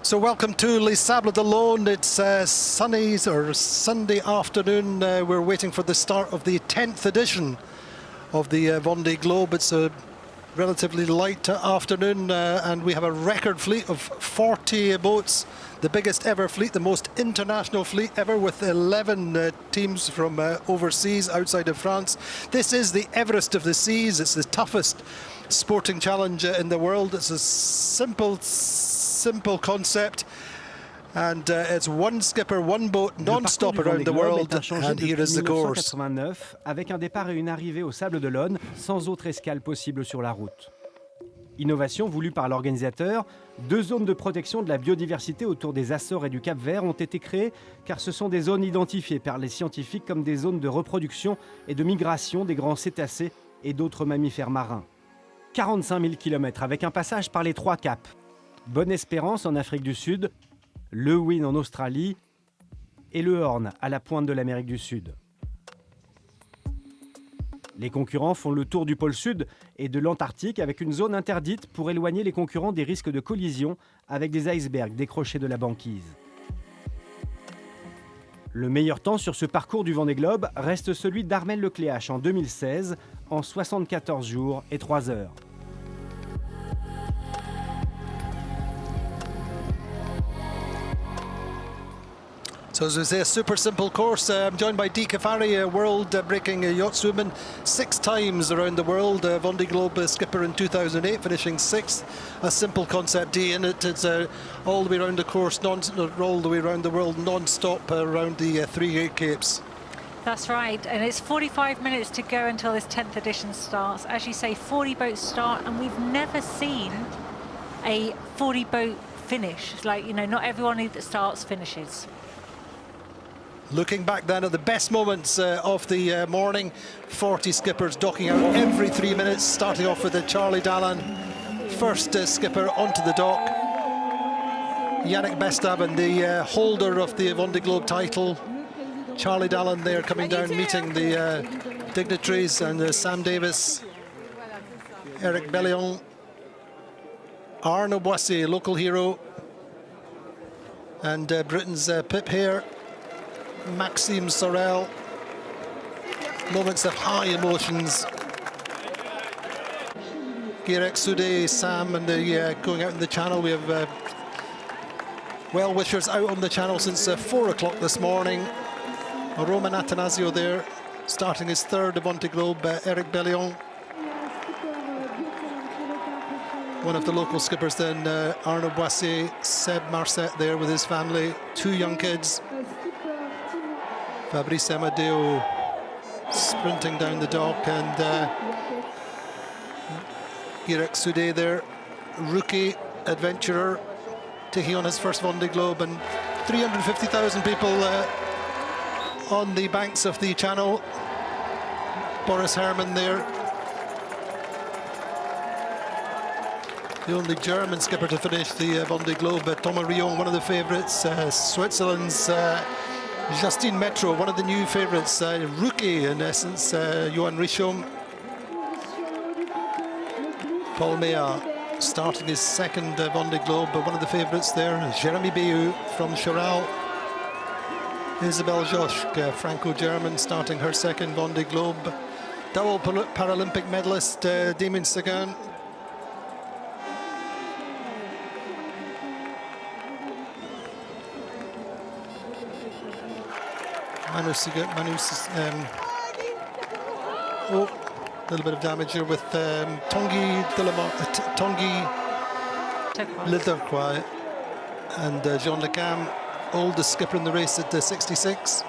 So welcome to Les Sables d'Olonne. It's Sunday afternoon. We're waiting for the start of the 10th edition of the Vendée Globe. It's a relatively light afternoon and we have a record fleet of 40 boats, the biggest ever fleet, the most international fleet ever, with 11 teams from overseas outside of France. This is the Everest of the seas. It's the toughest sporting challenge in the world. It's a simple concept, and it's one skipper, one boat, non-stop around the world, and here is the course. 1989, avec un départ et une arrivée aux Sables d'Olonne, sans autre escale possible sur la route. Innovation voulue par l'organisateur, 2 zones de protection de la biodiversité autour des Açores et du Cap-Vert ont été créées, car ce sont des zones identifiées par les scientifiques comme des zones de reproduction et de migration des grands cétacés et d'autres mammifères marins. 45 000 km avec un passage par les 3 caps. Bonne-Espérance en Afrique du Sud, le Win en Australie et le Horn à la pointe de l'Amérique du Sud. Les concurrents font le tour du pôle Sud et de l'Antarctique avec une zone interdite pour éloigner les concurrents des risques de collision avec des icebergs décrochés de la banquise. Le meilleur temps sur ce parcours du Vendée Globe reste celui d'Armel Lecléache en 2016 en 74 jours et 3 heures. So as I say, a super simple course. I'm joined by Dee Kafari, a world-breaking yachtswoman, 6 times around the world, Vendée Globe skipper in 2008, finishing 6th. A simple concept, Dee, and it's all the way around the course, all the way around the world, non-stop around the 3 Great Capes. That's right, and it's 45 minutes to go until this 10th edition starts. As you say, 40 boats start, and we've never seen a 40 boat finish. It's like, you know, not everyone that starts finishes. Looking back then at the best moments of the morning, 40 skippers docking out every 3 minutes, starting off with Charlie Dallan, first skipper onto the dock. Yannick Bestaven, the holder of the Vendée Globe title. Charlie Dallan there coming down, meeting the dignitaries, and Sam Davis, Eric Bellion, Arnaud Boissy, local hero, and Britain's Pip Hare, Maxime Sorel. Moments of high emotions. Guirec Soudé, Sam, and going out in the channel. We have well-wishers out on the channel since 4 o'clock this morning. Roman Atanasio there, starting his 3rd Vendée Globe. Eric Bellion, one of the local skippers then, Arnaud Boissy, Seb Marcet there with his family, 2 young kids. Fabrice Amadeo sprinting down the dock, and Guirec Soudé there, rookie adventurer, taking on his first Vendée Globe, and 350,000 people on the banks of the channel. Boris Herrmann there, the only German skipper to finish the Vendée Globe. Thomas Rion, one of the favourites. Switzerland's Justine Metro, one of the new favourites, rookie in essence, Johan Richomme. Paul Meillat starting his 2nd Vendée Globe, but one of the favourites there, Jérémy Béhu from Choral. Isabelle Joschke, Franco-German, starting her 2nd Vendée Globe. Double Paralympic medalist, Damien Sagan. Oh, a little bit of damage here with Tanguy Leterquois and Jean Lecam, oldest skipper in the race at 66.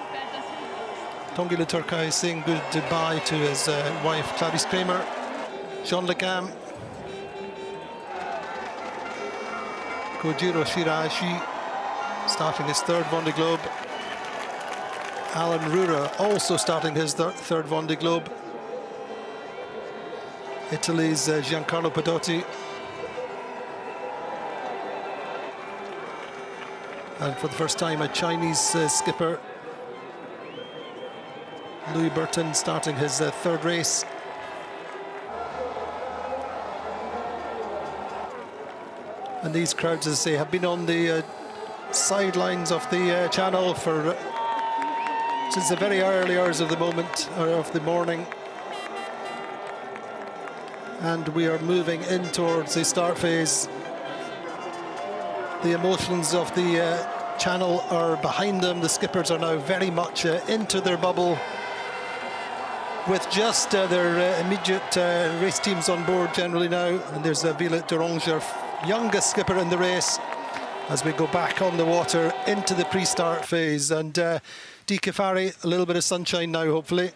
Tanguy Leterquois is saying goodbye to his wife Clarisse Kramer. Jean Lecam, Kojiro Shiraishi, starting his 3rd Vendée Globe. Alan Rura also starting his 3rd Vendée Globe. Italy's Giancarlo Padotti. And for the first time, a Chinese skipper, Louis Burton, starting his 3rd race. And these crowds, as I say, have been on the sidelines of the channel for since the very early hours of the morning. And we are moving in towards the start phase. The emotions of the channel are behind them. The skippers are now very much into their bubble, with just their immediate race teams on board generally now. And there's Violet Durange, our youngest skipper in the race, as we go back on the water into the pre-start phase. And Di Kefari, a little bit of sunshine now, hopefully.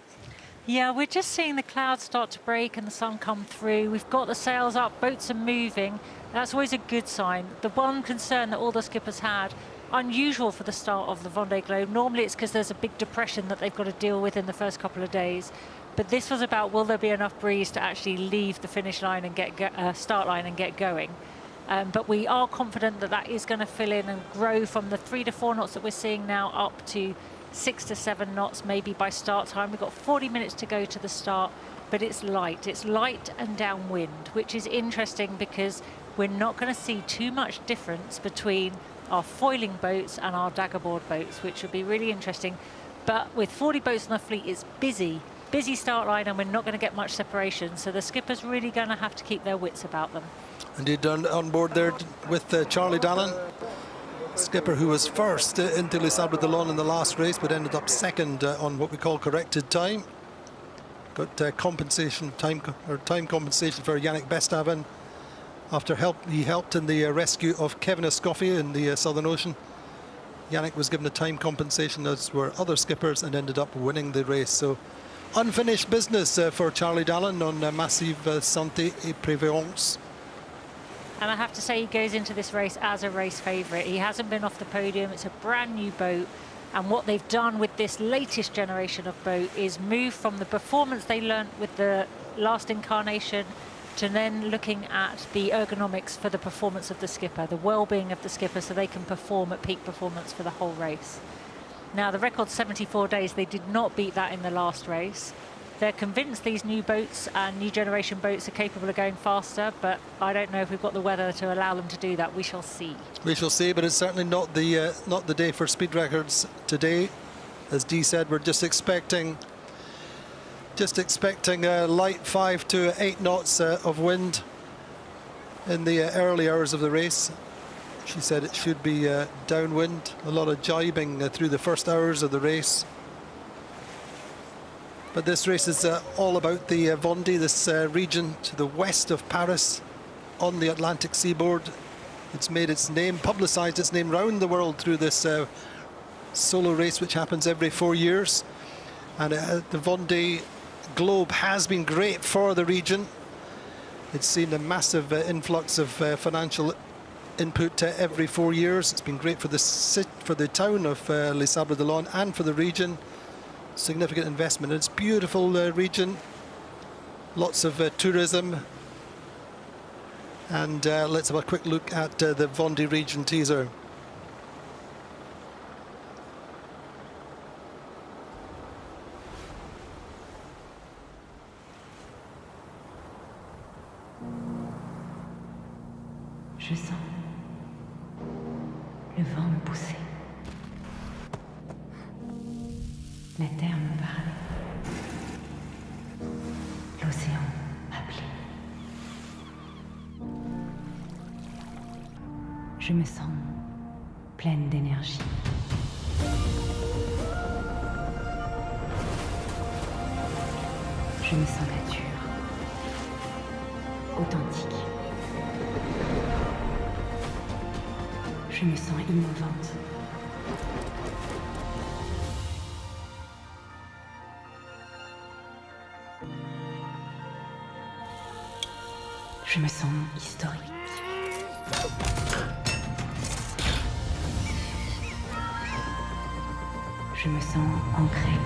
Yeah, we're just seeing the clouds start to break and the sun come through. We've got the sails up, boats are moving. That's always a good sign. The one concern that all the skippers had, unusual for the start of the Vendée Globe, normally it's because there's a big depression that they've got to deal with in the first couple of days. But this was about, will there be enough breeze to actually leave the finish line and start line and get going? But we are confident that that is going to fill in and grow from the 3 to 4 knots that we're seeing now up to 6 to 7 knots maybe by start time. We've got 40 minutes to go to the start, but it's light. It's light and downwind, which is interesting because we're not going to see too much difference between our foiling boats and our daggerboard boats, which will be really interesting. But with 40 boats on the fleet, it's busy start line, and we're not going to get much separation. So the skipper's really going to have to keep their wits about them. Indeed, on board there with Charlie Dallin, skipper who was first into Les Sables d'Olonne in the last race, but ended up second on what we call corrected time. Got time compensation for Yannick Bestaven after he helped in the rescue of Kevin Escoffier in the Southern Ocean. Yannick was given a time compensation, as were other skippers, and ended up winning the race. So unfinished business for Charlie Dallin on Massive Santé et Prévoyance. And I have to say, he goes into this race as a race favourite. He hasn't been off the podium. It's a brand new boat. And what they've done with this latest generation of boat is move from the performance they learnt with the last incarnation to then looking at the ergonomics for the performance of the skipper, the well-being of the skipper, so they can perform at peak performance for the whole race. Now, the record's 74 days. They did not beat that in the last race. They're convinced these new boats and new generation boats are capable of going faster, but I don't know if we've got the weather to allow them to do that. We shall see. We shall see, but it's certainly not the day for speed records today. As Dee said, we're just expecting light 5 to 8 knots of wind in the early hours of the race. She said it should be downwind, a lot of jibing through the first hours of the race. But this race is all about the Vendée, this region to the west of Paris on the Atlantic seaboard. It's made its name, publicised its name round the world through this solo race, which happens every 4 years. And the Vendée Globe has been great for the region. It's seen a massive influx of financial input every 4 years. It's been great for the town of Les Sables d'Olonne and for the region. Significant investment. It's a beautiful region, lots of tourism. And let's have a quick look at the Vendée region teaser. Je sens le vent me pousser. La terre me parlait. L'océan m'appelait. Je me sens pleine d'énergie. Je me sens nature, authentique. Je me sens innovante. Je me sens historique. Je me sens ancrée.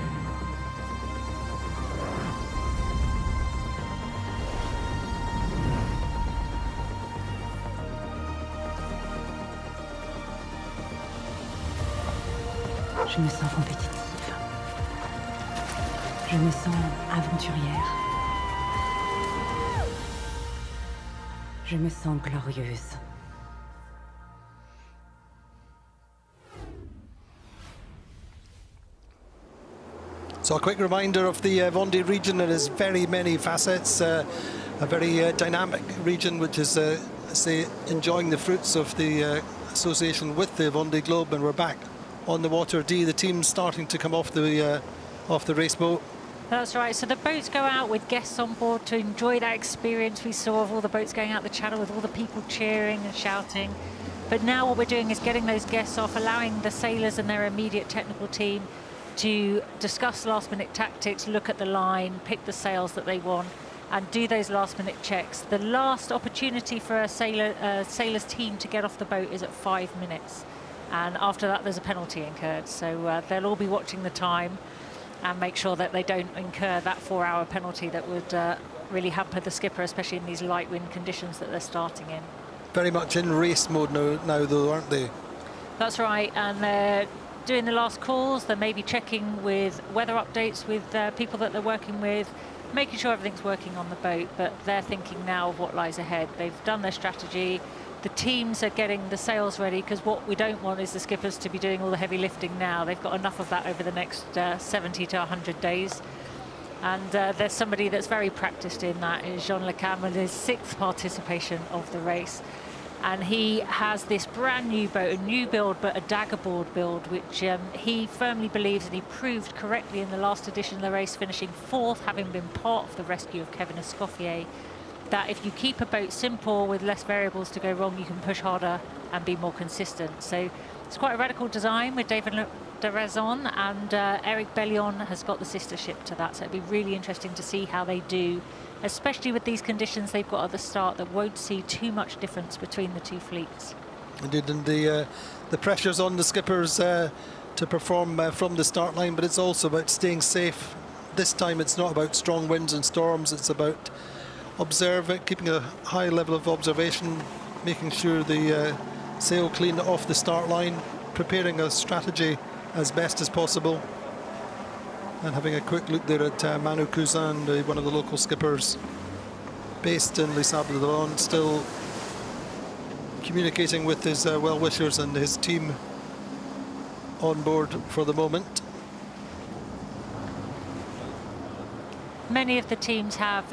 Je me sens compétitive. Je me sens aventurière. Je me sens glorieuse. So a quick reminder of the Vendée region. It has very many facets, a very dynamic region which is, say, enjoying the fruits of the association with the Vendée Globe, and we're back on the water. D, the team's starting to come off the race boat. That's right. So the boats go out with guests on board to enjoy that experience we saw of all the boats going out the channel with all the people cheering and shouting. But now what we're doing is getting those guests off, allowing the sailors and their immediate technical team to discuss last-minute tactics, look at the line, pick the sails that they want, and do those last-minute checks. The last opportunity for a sailor's team to get off the boat is at 5 minutes. And after that, there's a penalty incurred. So they'll all be watching the time and make sure that they don't incur that 4-hour penalty that would really hamper the skipper, especially in these light wind conditions that they're starting in. Very much in race mode now though, aren't they? That's right, and they're doing the last calls. They may be checking with weather updates with people that they're working with, making sure everything's working on the boat, but they're thinking now of what lies ahead. They've done their strategy. The teams are getting the sails ready, because what we don't want is the skippers to be doing all the heavy lifting now. They've got enough of that over the next 70 to 100 days. And there's somebody that's very practiced in that, is Jean Le Cam, in his 6th participation of the race. And he has this brand new boat, a new build, but a daggerboard build, which he firmly believes, and he proved correctly in the last edition of the race, finishing 4th, having been part of the rescue of Kevin Escoffier, that if you keep a boat simple with less variables to go wrong, you can push harder and be more consistent. So it's quite a radical design with David de Razon, and Eric Bellion has got the sister ship to that. So it'd be really interesting to see how they do, especially with these conditions they've got at the start that won't see too much difference between the two fleets. Indeed, and the pressure's on the skippers to perform from the start line, but it's also about staying safe. This time it's not about strong winds and storms, it's about keeping a high level of observation, making sure the sail clean off the start line, preparing a strategy as best as possible, and having a quick look there at Manu Cousin, one of the local skippers based in Les Sables d'Olonne, still communicating with his well-wishers and his team on board for the moment. Many of the teams have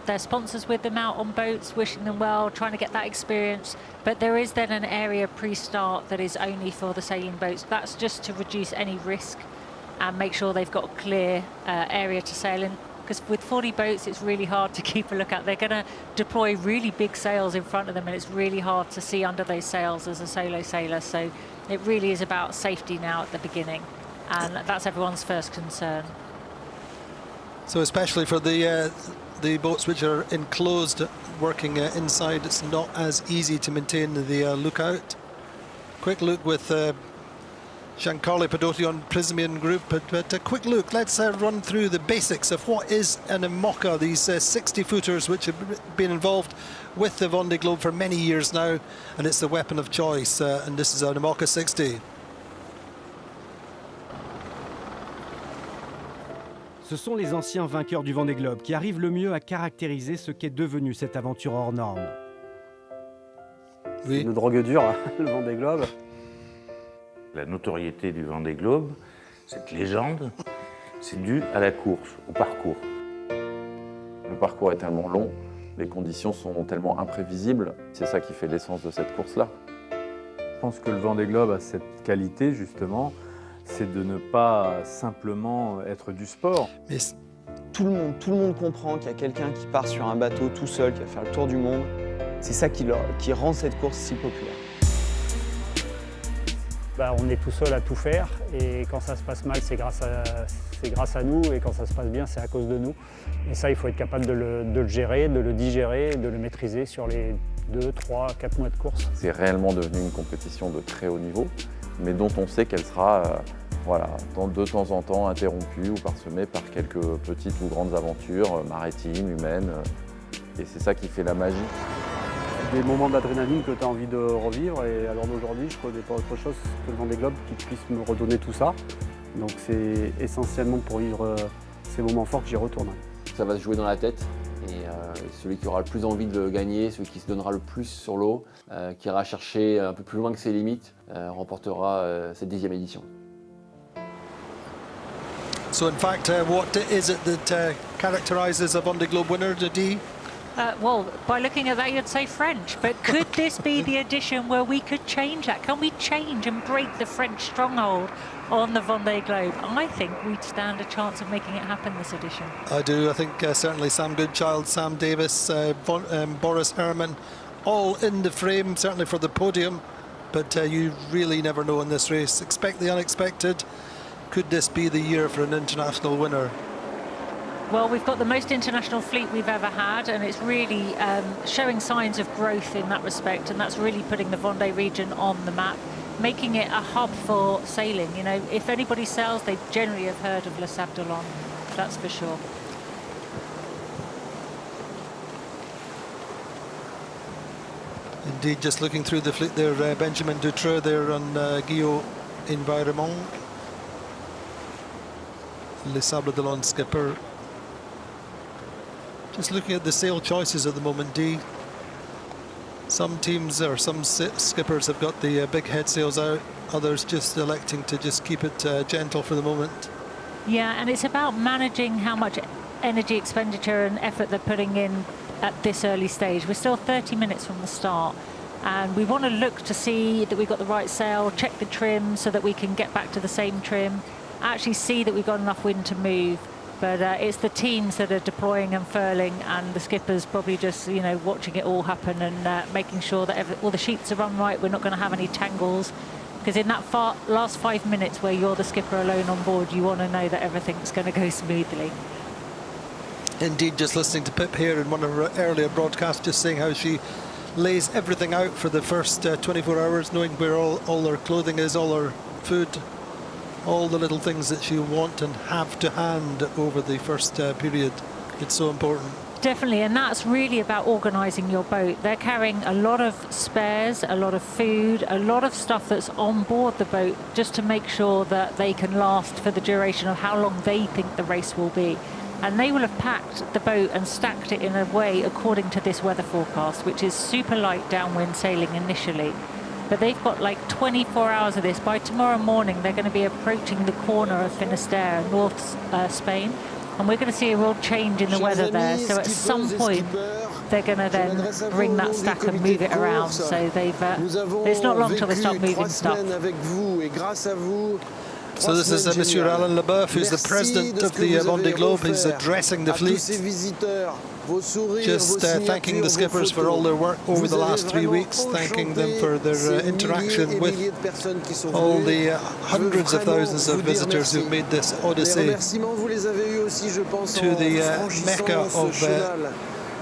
their sponsors with them out on boats, wishing them well, trying to get that experience. But there is then an area pre-start that is only for the sailing boats. That's just to reduce any risk and make sure they've got a clear area to sail in. Because with 40 boats, it's really hard to keep a lookout. They're going to deploy really big sails in front of them, and it's really hard to see under those sails as a solo sailor. So it really is about safety now at the beginning, and that's everyone's first concern. So especially for the boats which are enclosed, working inside, it's not as easy to maintain the lookout. Quick look with Giancarlo Pedotti on Prismian Group, but a quick look. Let's run through the basics of what is an IMOCA, these 60-footers which have been involved with the Vendée Globe for many years now, and it's the weapon of choice, and this is an IMOCA 60. Ce sont les anciens vainqueurs du Vendée Globe qui arrivent le mieux à caractériser ce qu'est devenu cette aventure hors norme. Oui. Une drogue dure, le Vendée Globe. La notoriété du Vendée Globe, cette légende, c'est dû à la course, au parcours. Le parcours est tellement long, les conditions sont tellement imprévisibles, c'est ça qui fait l'essence de cette course-là. Je pense que le Vendée Globe a cette qualité, justement, c'est de ne pas simplement être du sport. Mais tout le monde comprend qu'il y a quelqu'un qui part sur un bateau tout seul, qui va faire le tour du monde. C'est ça qui rend cette course si populaire. On est tout seul à tout faire, et quand ça se passe mal, c'est grâce à nous, et quand ça se passe bien, c'est à cause de nous. Et ça, il faut être capable de le gérer, de le digérer, de le maîtriser sur les 2, 3, 4 mois de course. C'est réellement devenu une compétition de très haut niveau, mais dont on sait qu'elle sera de temps en temps interrompue ou parsemée par quelques petites ou grandes aventures maritimes, humaines. Et c'est ça qui fait la magie. Des moments d'adrénaline que tu as envie de revivre, et à l'heure d'aujourd'hui, je ne connais pas autre chose que le Vendée Globe qui puisse me redonner tout ça. Donc c'est essentiellement pour vivre ces moments forts que j'y retourne. Ça va se jouer dans la tête, et celui qui aura le plus envie de gagner, celui qui se donnera le plus sur l'eau, qui ira chercher un peu plus loin que ses limites, remportera cette 10e édition. So in fact, what is it that characterises a Vendée Globe winner, Dee? Well, by looking at that, you'd say French. But could this be the edition where we could change that? Can we change and break the French stronghold on the Vendée Globe? I think we'd stand a chance of making it happen this edition. I do. I think certainly Sam Goodchild, Sam Davis, Boris Herman, all in the frame, certainly for the podium. But you really never know in this race. Expect the unexpected. Could this be the year for an international winner? Well, we've got the most international fleet we've ever had, and it's really showing signs of growth in that respect, and that's really putting the Vendée region on the map, making it a hub for sailing. You know, if anybody sails, they generally have heard of Le Sable d'Olonne, that's for sure. Indeed, just looking through the fleet there, Benjamin Dutreux there on Guillaume Environnement. Le Sable d'Olonne skipper. Just looking at the sail choices at the moment, Dee. Some teams or some skippers have got the big head sails out, others just electing to just keep it gentle for the moment. Yeah, and it's about managing how much energy expenditure and effort they're putting in at this early stage. We're still 30 minutes from the start, and we want to look to see that we've got the right sail, check the trim so that we can get back to the same trim, actually see that we've got enough wind to move. But it's the teams that are deploying and furling, and the skippers probably just, you know, watching it all happen and making sure that all the sheets are run right. We're not going to have any tangles, because in that last 5 minutes where you're the skipper alone on board, you want to know that everything's going to go smoothly. Indeed, just listening to Pip here in one of her earlier broadcasts, just saying how she lays everything out for the first 24 hours, knowing where all her clothing is, all her food, all the little things that she want and have to hand over the first period. It's so important. Definitely, and that's really about organising your boat. They're carrying a lot of spares, a lot of food, a lot of stuff that's on board the boat, just to make sure that they can last for the duration of how long they think the race will be. And they will have packed the boat and stacked it in a way according to this weather forecast, which is super light downwind sailing initially. But they've got like 24 hours of this. By tomorrow morning, they're going to be approaching the corner of Finisterre, North Spain. And we're going to see a real change in the weather there. So at some point, they're going to then bring that stack and move it around. So it's not long till they start moving stuff. So this is Monsieur Alain Leboeuf, who's the president of the Vendée Globe. He's addressing the fleet, just thanking the skippers for all their work over the last 3 weeks, thanking them for their interaction with all the hundreds of thousands of visitors who've made this odyssey to the mecca of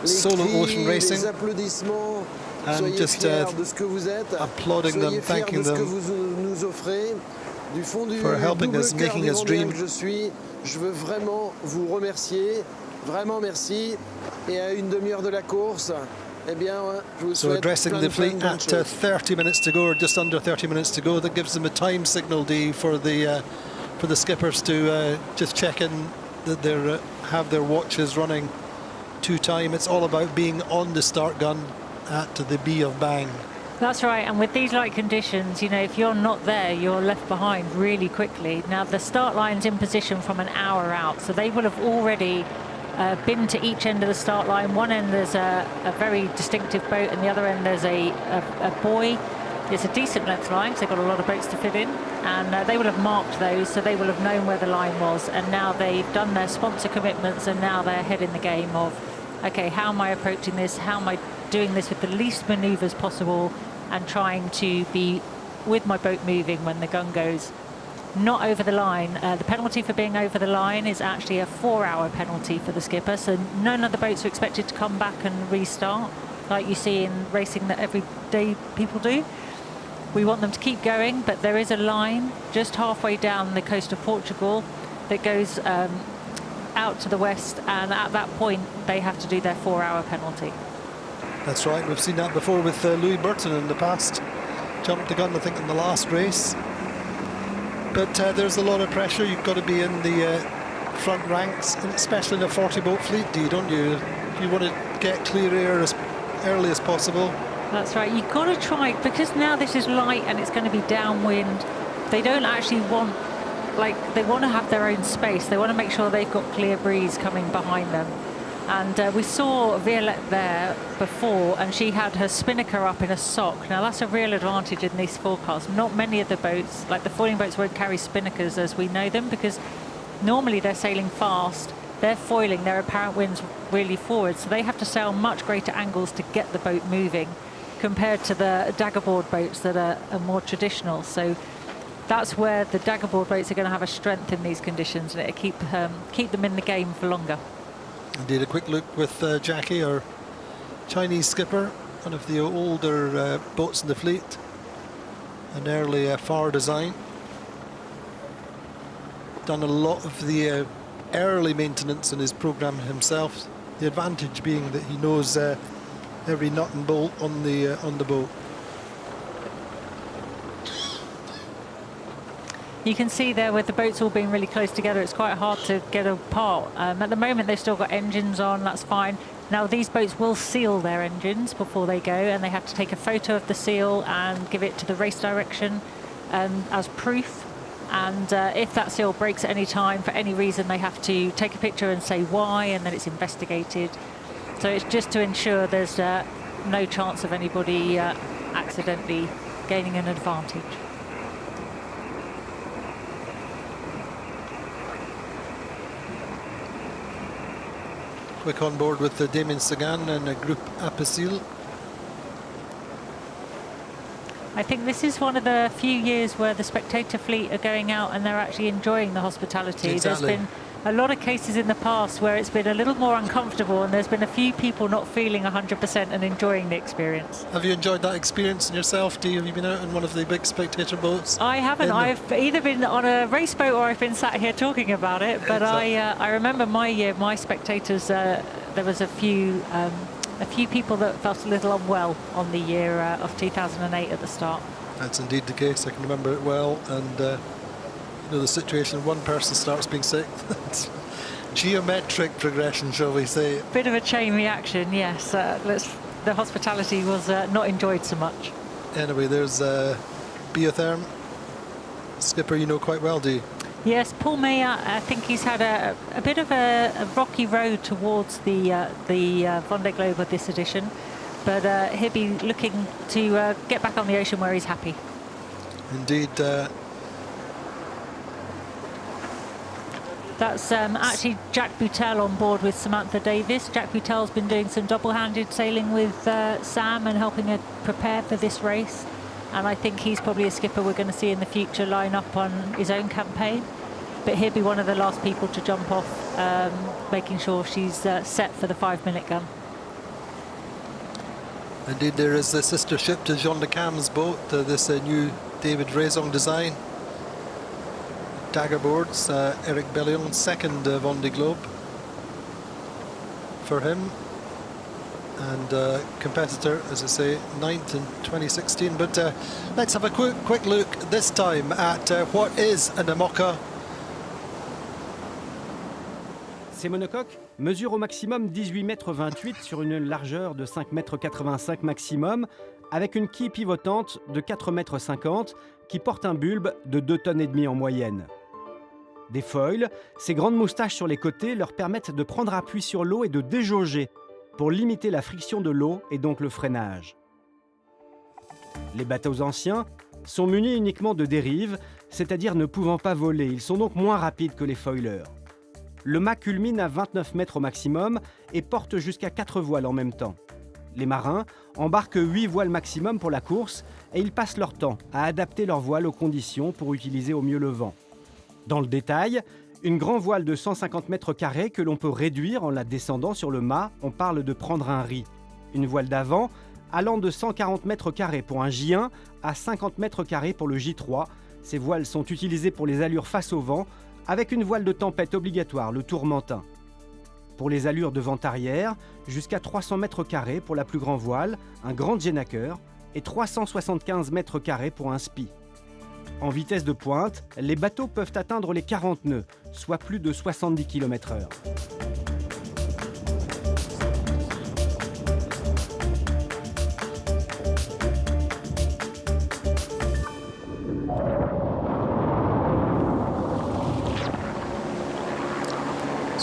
solo ocean racing, and just applauding them, thanking them for helping us, making us dream. Je veux vraiment vous remercier, vraiment merci. Et à une demi-heure de la course, eh bien, je vous souhaite. So addressing the fleet at 30 minutes to go, or just under 30 minutes to go, that gives them a time signal, D, for the skippers to just check in that they have their watches running to time. It's all about being on the start gun at the B of bang. That's right, and with these light conditions, you know, if you're not there, you're left behind really quickly. Now, the start line's in position from an hour out, so they will have already been to each end of the start line. One end there's a very distinctive boat, and the other end there's a buoy. It's a decent length line, because they've got a lot of boats to fit in, and they will have marked those, so they will have known where the line was, and now they've done their sponsor commitments, and now they're ahead in the game of, okay, how am I approaching this? How am I doing this with the least manoeuvres possible, and trying to be with my boat moving when the gun goes not over the line. The penalty for being over the line is actually a 4-hour penalty for the skipper, so none of the boats are expected to come back and restart like you see in racing that everyday people do. We want them to keep going, but there is a line just halfway down the coast of Portugal that goes out to the west, and at that point they have to do their 4-hour penalty. That's right, we've seen that before with Louis Burton in the past. Jumped the gun, I think, in the last race. But there's a lot of pressure. You've got to be in the front ranks, and especially in a 40-boat fleet, don't you? You want to get clear air as early as possible. That's right, you've got to try, because now this is light and it's going to be downwind. They don't actually want like they want to have their own space. They want to make sure they've got clear breeze coming behind them. And we saw Violette there before, and she had her spinnaker up in a sock. Now that's a real advantage in these forecasts. Not many of the boats, like the foiling boats, won't carry spinnakers as we know them, because normally they're sailing fast, they're foiling their apparent winds really forward, so they have to sail much greater angles to get the boat moving compared to the daggerboard boats that are more traditional. So that's where the daggerboard boats are going to have a strength in these conditions, and it'll keep them in the game for longer. Indeed, a quick look with Jackie, our Chinese skipper, one of the older boats in the fleet, an early Far design. Done a lot of the early maintenance in his program himself. The advantage being that he knows every nut and bolt on the boat. You can see there with the boats all being really close together, it's quite hard to get apart. At the moment they've still got engines on, that's fine. Now these boats will seal their engines before they go, and they have to take a photo of the seal and give it to the race direction as proof. And if that seal breaks at any time for any reason, they have to take a picture and say why, and then it's investigated. So it's just to ensure there's no chance of anybody accidentally gaining an advantage. Quick on board with Damien Sagan and Group Apicil. I think this is one of the few years where the spectator fleet are going out and they're actually enjoying the hospitality. Exactly. There's been a lot of cases in the past where it's been a little more uncomfortable, and there's been a few people not feeling 100% and enjoying the experience. Have you enjoyed that experience in yourself, Dee? Have you been out in one of the big spectator boats? I haven't. I've either been on a race boat or I've been sat here talking about it. But exactly. I remember my year, my spectators, there was a few people that felt a little unwell on the year of 2008 at the start. That's indeed the case. I can remember it well. And you know, the situation, one person starts being sick. It's geometric progression, shall we say. Bit of a chain reaction, yes. The hospitality was not enjoyed so much. Anyway, there's Biotherm, skipper you know quite well, do you? Yes, Paul Mayer, I think he's had a bit of a rocky road towards the Vendée Globe of this edition, but he'll be looking to get back on the ocean where he's happy. Indeed. That's actually Jack Boutel on board with Samantha Davis. Jack Boutel's been doing some double-handed sailing with Sam and helping her prepare for this race. And I think he's probably a skipper we're going to see in the future line up on his own campaign. But he'll be one of the last people to jump off, making sure she's set for the 5-minute gun. Indeed, there is the sister ship to Jean Le Cam's boat, this new David Raison design. Dagger boards, Eric Bellion, second Vendée Globe for him. And competitor, as I say, 9th in 2016. But let's have a quick look this time at what is an AMOCA. Ces monocoques mesurent au maximum 18,28 mètres sur une largeur de 5,85 mètres maximum, avec une quille pivotante de 4,50 mètres qui porte un bulbe de 2,5 tonnes en moyenne. Des foils, ces grandes moustaches sur les côtés leur permettent de prendre appui sur l'eau et de déjauger pour limiter la friction de l'eau et donc le freinage. Les bateaux anciens sont munis uniquement de dérives, c'est-à-dire ne pouvant pas voler. Ils sont donc moins rapides que les foilers. Le mât culmine à 29 mètres au maximum et porte jusqu'à 4 voiles en même temps. Les marins embarquent 8 voiles maximum pour la course et ils passent leur temps à adapter leurs voiles aux conditions pour utiliser au mieux le vent. Dans le détail, une grande voile de 150 mètres carrés que l'on peut réduire en la descendant sur le mât, on parle de prendre un riz. Une voile d'avant allant de 140 mètres carrés pour un J1 à 50 mètres carrés pour le J3. Ces voiles sont utilisées pour les allures face au vent, avec une voile de tempête obligatoire, le tourmentin. Pour les allures de vent arrière, jusqu'à 300 mètres carrés pour la plus grande voile, un grand Jennaker, et 375 mètres carrés pour un spi. En vitesse de pointe, les bateaux peuvent atteindre les 40 nœuds, soit plus de 70 km/h.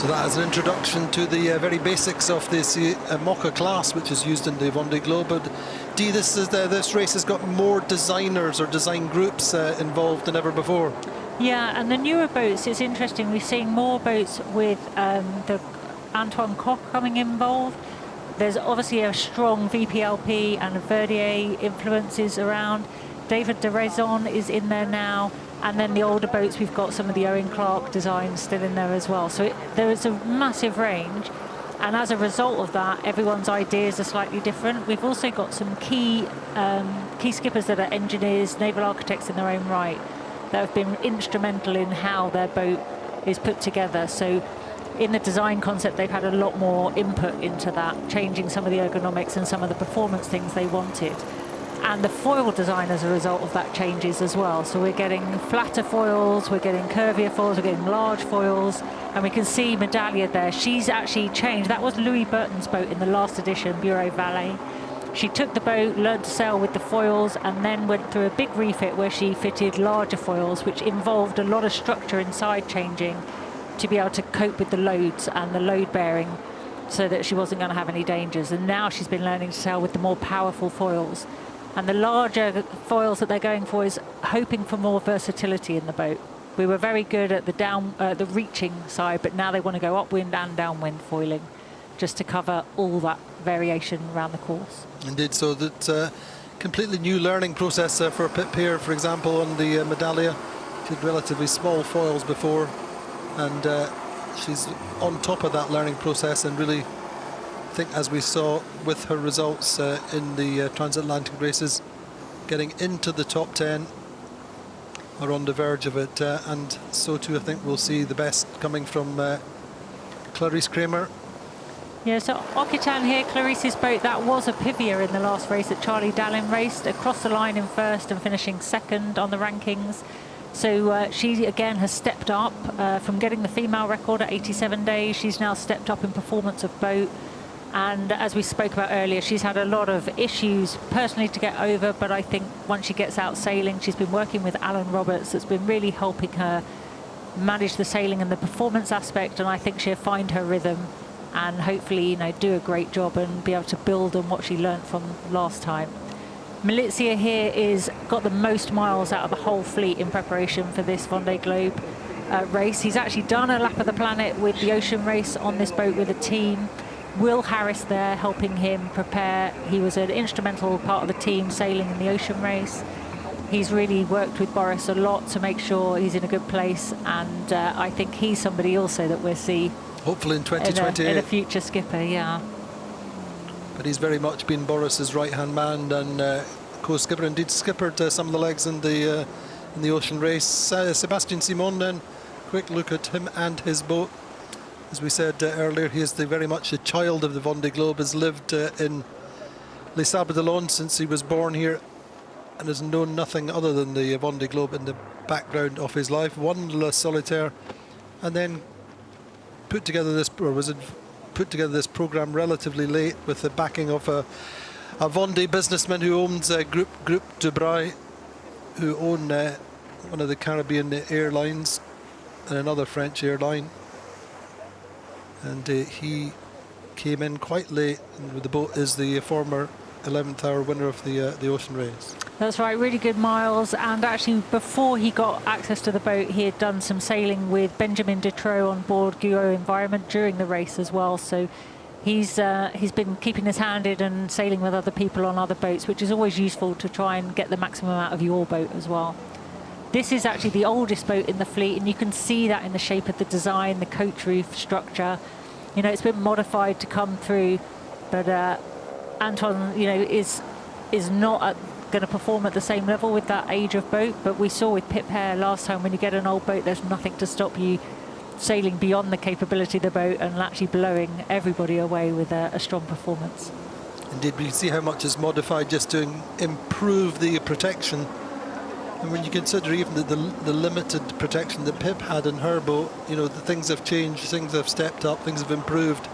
So that is an introduction to the very basics of this Mocha class, which is used in the Vendée Globe. But Dee, this race has got more designers or design groups involved than ever before. Yeah, and the newer boats, it's interesting. We're seeing more boats with the Antoine Koch coming involved. There's obviously a strong VPLP and Verdier influences around. David de Raison is in there now. And then the older boats, we've got some of the Owen Clark designs still in there as well. So there is a massive range. And as a result of that, everyone's ideas are slightly different. We've also got some key skippers that are engineers, naval architects in their own right, that have been instrumental in how their boat is put together. So in the design concept, they've had a lot more input into that, changing some of the ergonomics and some of the performance things they wanted. And the foil design as a result of that changes as well. So we're getting flatter foils, we're getting curvier foils, we're getting large foils, and we can see Medallia there. She's actually changed. That was Louis Burton's boat in the last edition, Bureau Valet. She took the boat, learned to sail with the foils, and then went through a big refit where she fitted larger foils, which involved a lot of structure inside changing to be able to cope with the loads and the load bearing so that she wasn't going to have any dangers. And now she's been learning to sail with the more powerful foils. And the larger foils that they're going for is hoping for more versatility in the boat. We were very good at the reaching side, but now they want to go upwind and downwind foiling just to cover all that variation around the course. Indeed, so that completely new learning process for Pip here, for example, on the Medallia. She had relatively small foils before, and she's on top of that learning process, and really, I think, as we saw with her results in the transatlantic races, getting into the top 10 or on the verge of it, and so too I think we'll see the best coming from Clarice Kramer. Yeah, so Occitan here, Clarice's boat, that was a Pivia in the last race that Charlie Dallin raced, across the line in first and finishing second on the rankings. So she again has stepped up from getting the female record at 87 days. She's now stepped up in performance of boat. And as we spoke about earlier, she's had a lot of issues personally to get over, but I think once she gets out sailing, she's been working with Alan Roberts, that's been really helping her manage the sailing and the performance aspect, and I think she'll find her rhythm and hopefully, you know, do a great job and be able to build on what she learnt from last time. Malizia here is got the most miles out of the whole fleet in preparation for this Vendée Globe race. He's actually done a lap of the planet with the ocean race on this boat with a team. Will Harris there helping him prepare. He was an instrumental part of the team sailing in the ocean race. He's really worked with Boris a lot to make sure he's in a good place, and I think he's somebody also that we'll see hopefully in 2028 in a future skipper, yeah. But he's very much been Boris's right-hand man and co-skipper. Indeed, skippered some of the legs in the ocean race. Sebastian Simon, then, quick look at him and his boat. As we said earlier, he is very much a child of the Vendée Globe, has lived in Les Sables d'Olonne since he was born here, and has known nothing other than the Vendée Globe in the background of his life. Won Le Solitaire, and then put together this program relatively late with the backing of a Vendée businessman who owns Groupe Dubreuil, who own one of the Caribbean airlines and another French airline. And he came in quite late, and the boat is the former 11th hour winner of the ocean race. That's right, really good miles. And actually, before he got access to the boat, he had done some sailing with Benjamin Detroux on board Guyot Environment during the race as well. So he's been keeping his hand in and sailing with other people on other boats, which is always useful to try and get the maximum out of your boat as well. This is actually the oldest boat in the fleet, and you can see that in the shape of the design, the coach roof structure. You know, it's been modified to come through, but Anton, you know, is not going to perform at the same level with that age of boat. But we saw with Pip Hare last time, when you get an old boat, there's nothing to stop you sailing beyond the capability of the boat and actually blowing everybody away with a strong performance. Indeed, we see how much is modified just to improve the protection. And when you consider even the limited protection that Pip had in her boat, you know, the things have changed, things have stepped up, things have improved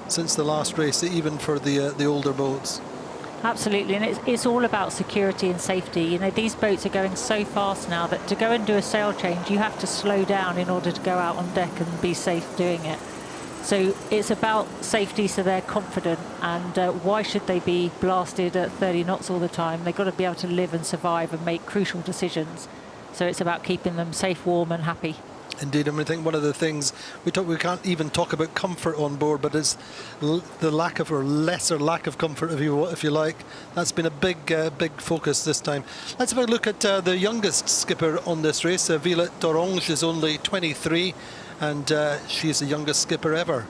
since the last race, even for the older boats. Absolutely, and it's all about security and safety. You know, these boats are going so fast now that to go and do a sail change, you have to slow down in order to go out on deck and be safe doing it. So it's about safety, so they're confident. And why should they be blasted at 30 knots all the time? They've got to be able to live and survive and make crucial decisions. So it's about keeping them safe, warm and happy. Indeed, I mean, I think one of the things we can't even talk about comfort on board, but it's the lack of, or lesser lack of comfort, if you like. That's been a big focus this time. Let's have a look at the youngest skipper on this race. Violette d'Orange is only 23, and she's the youngest skipper ever.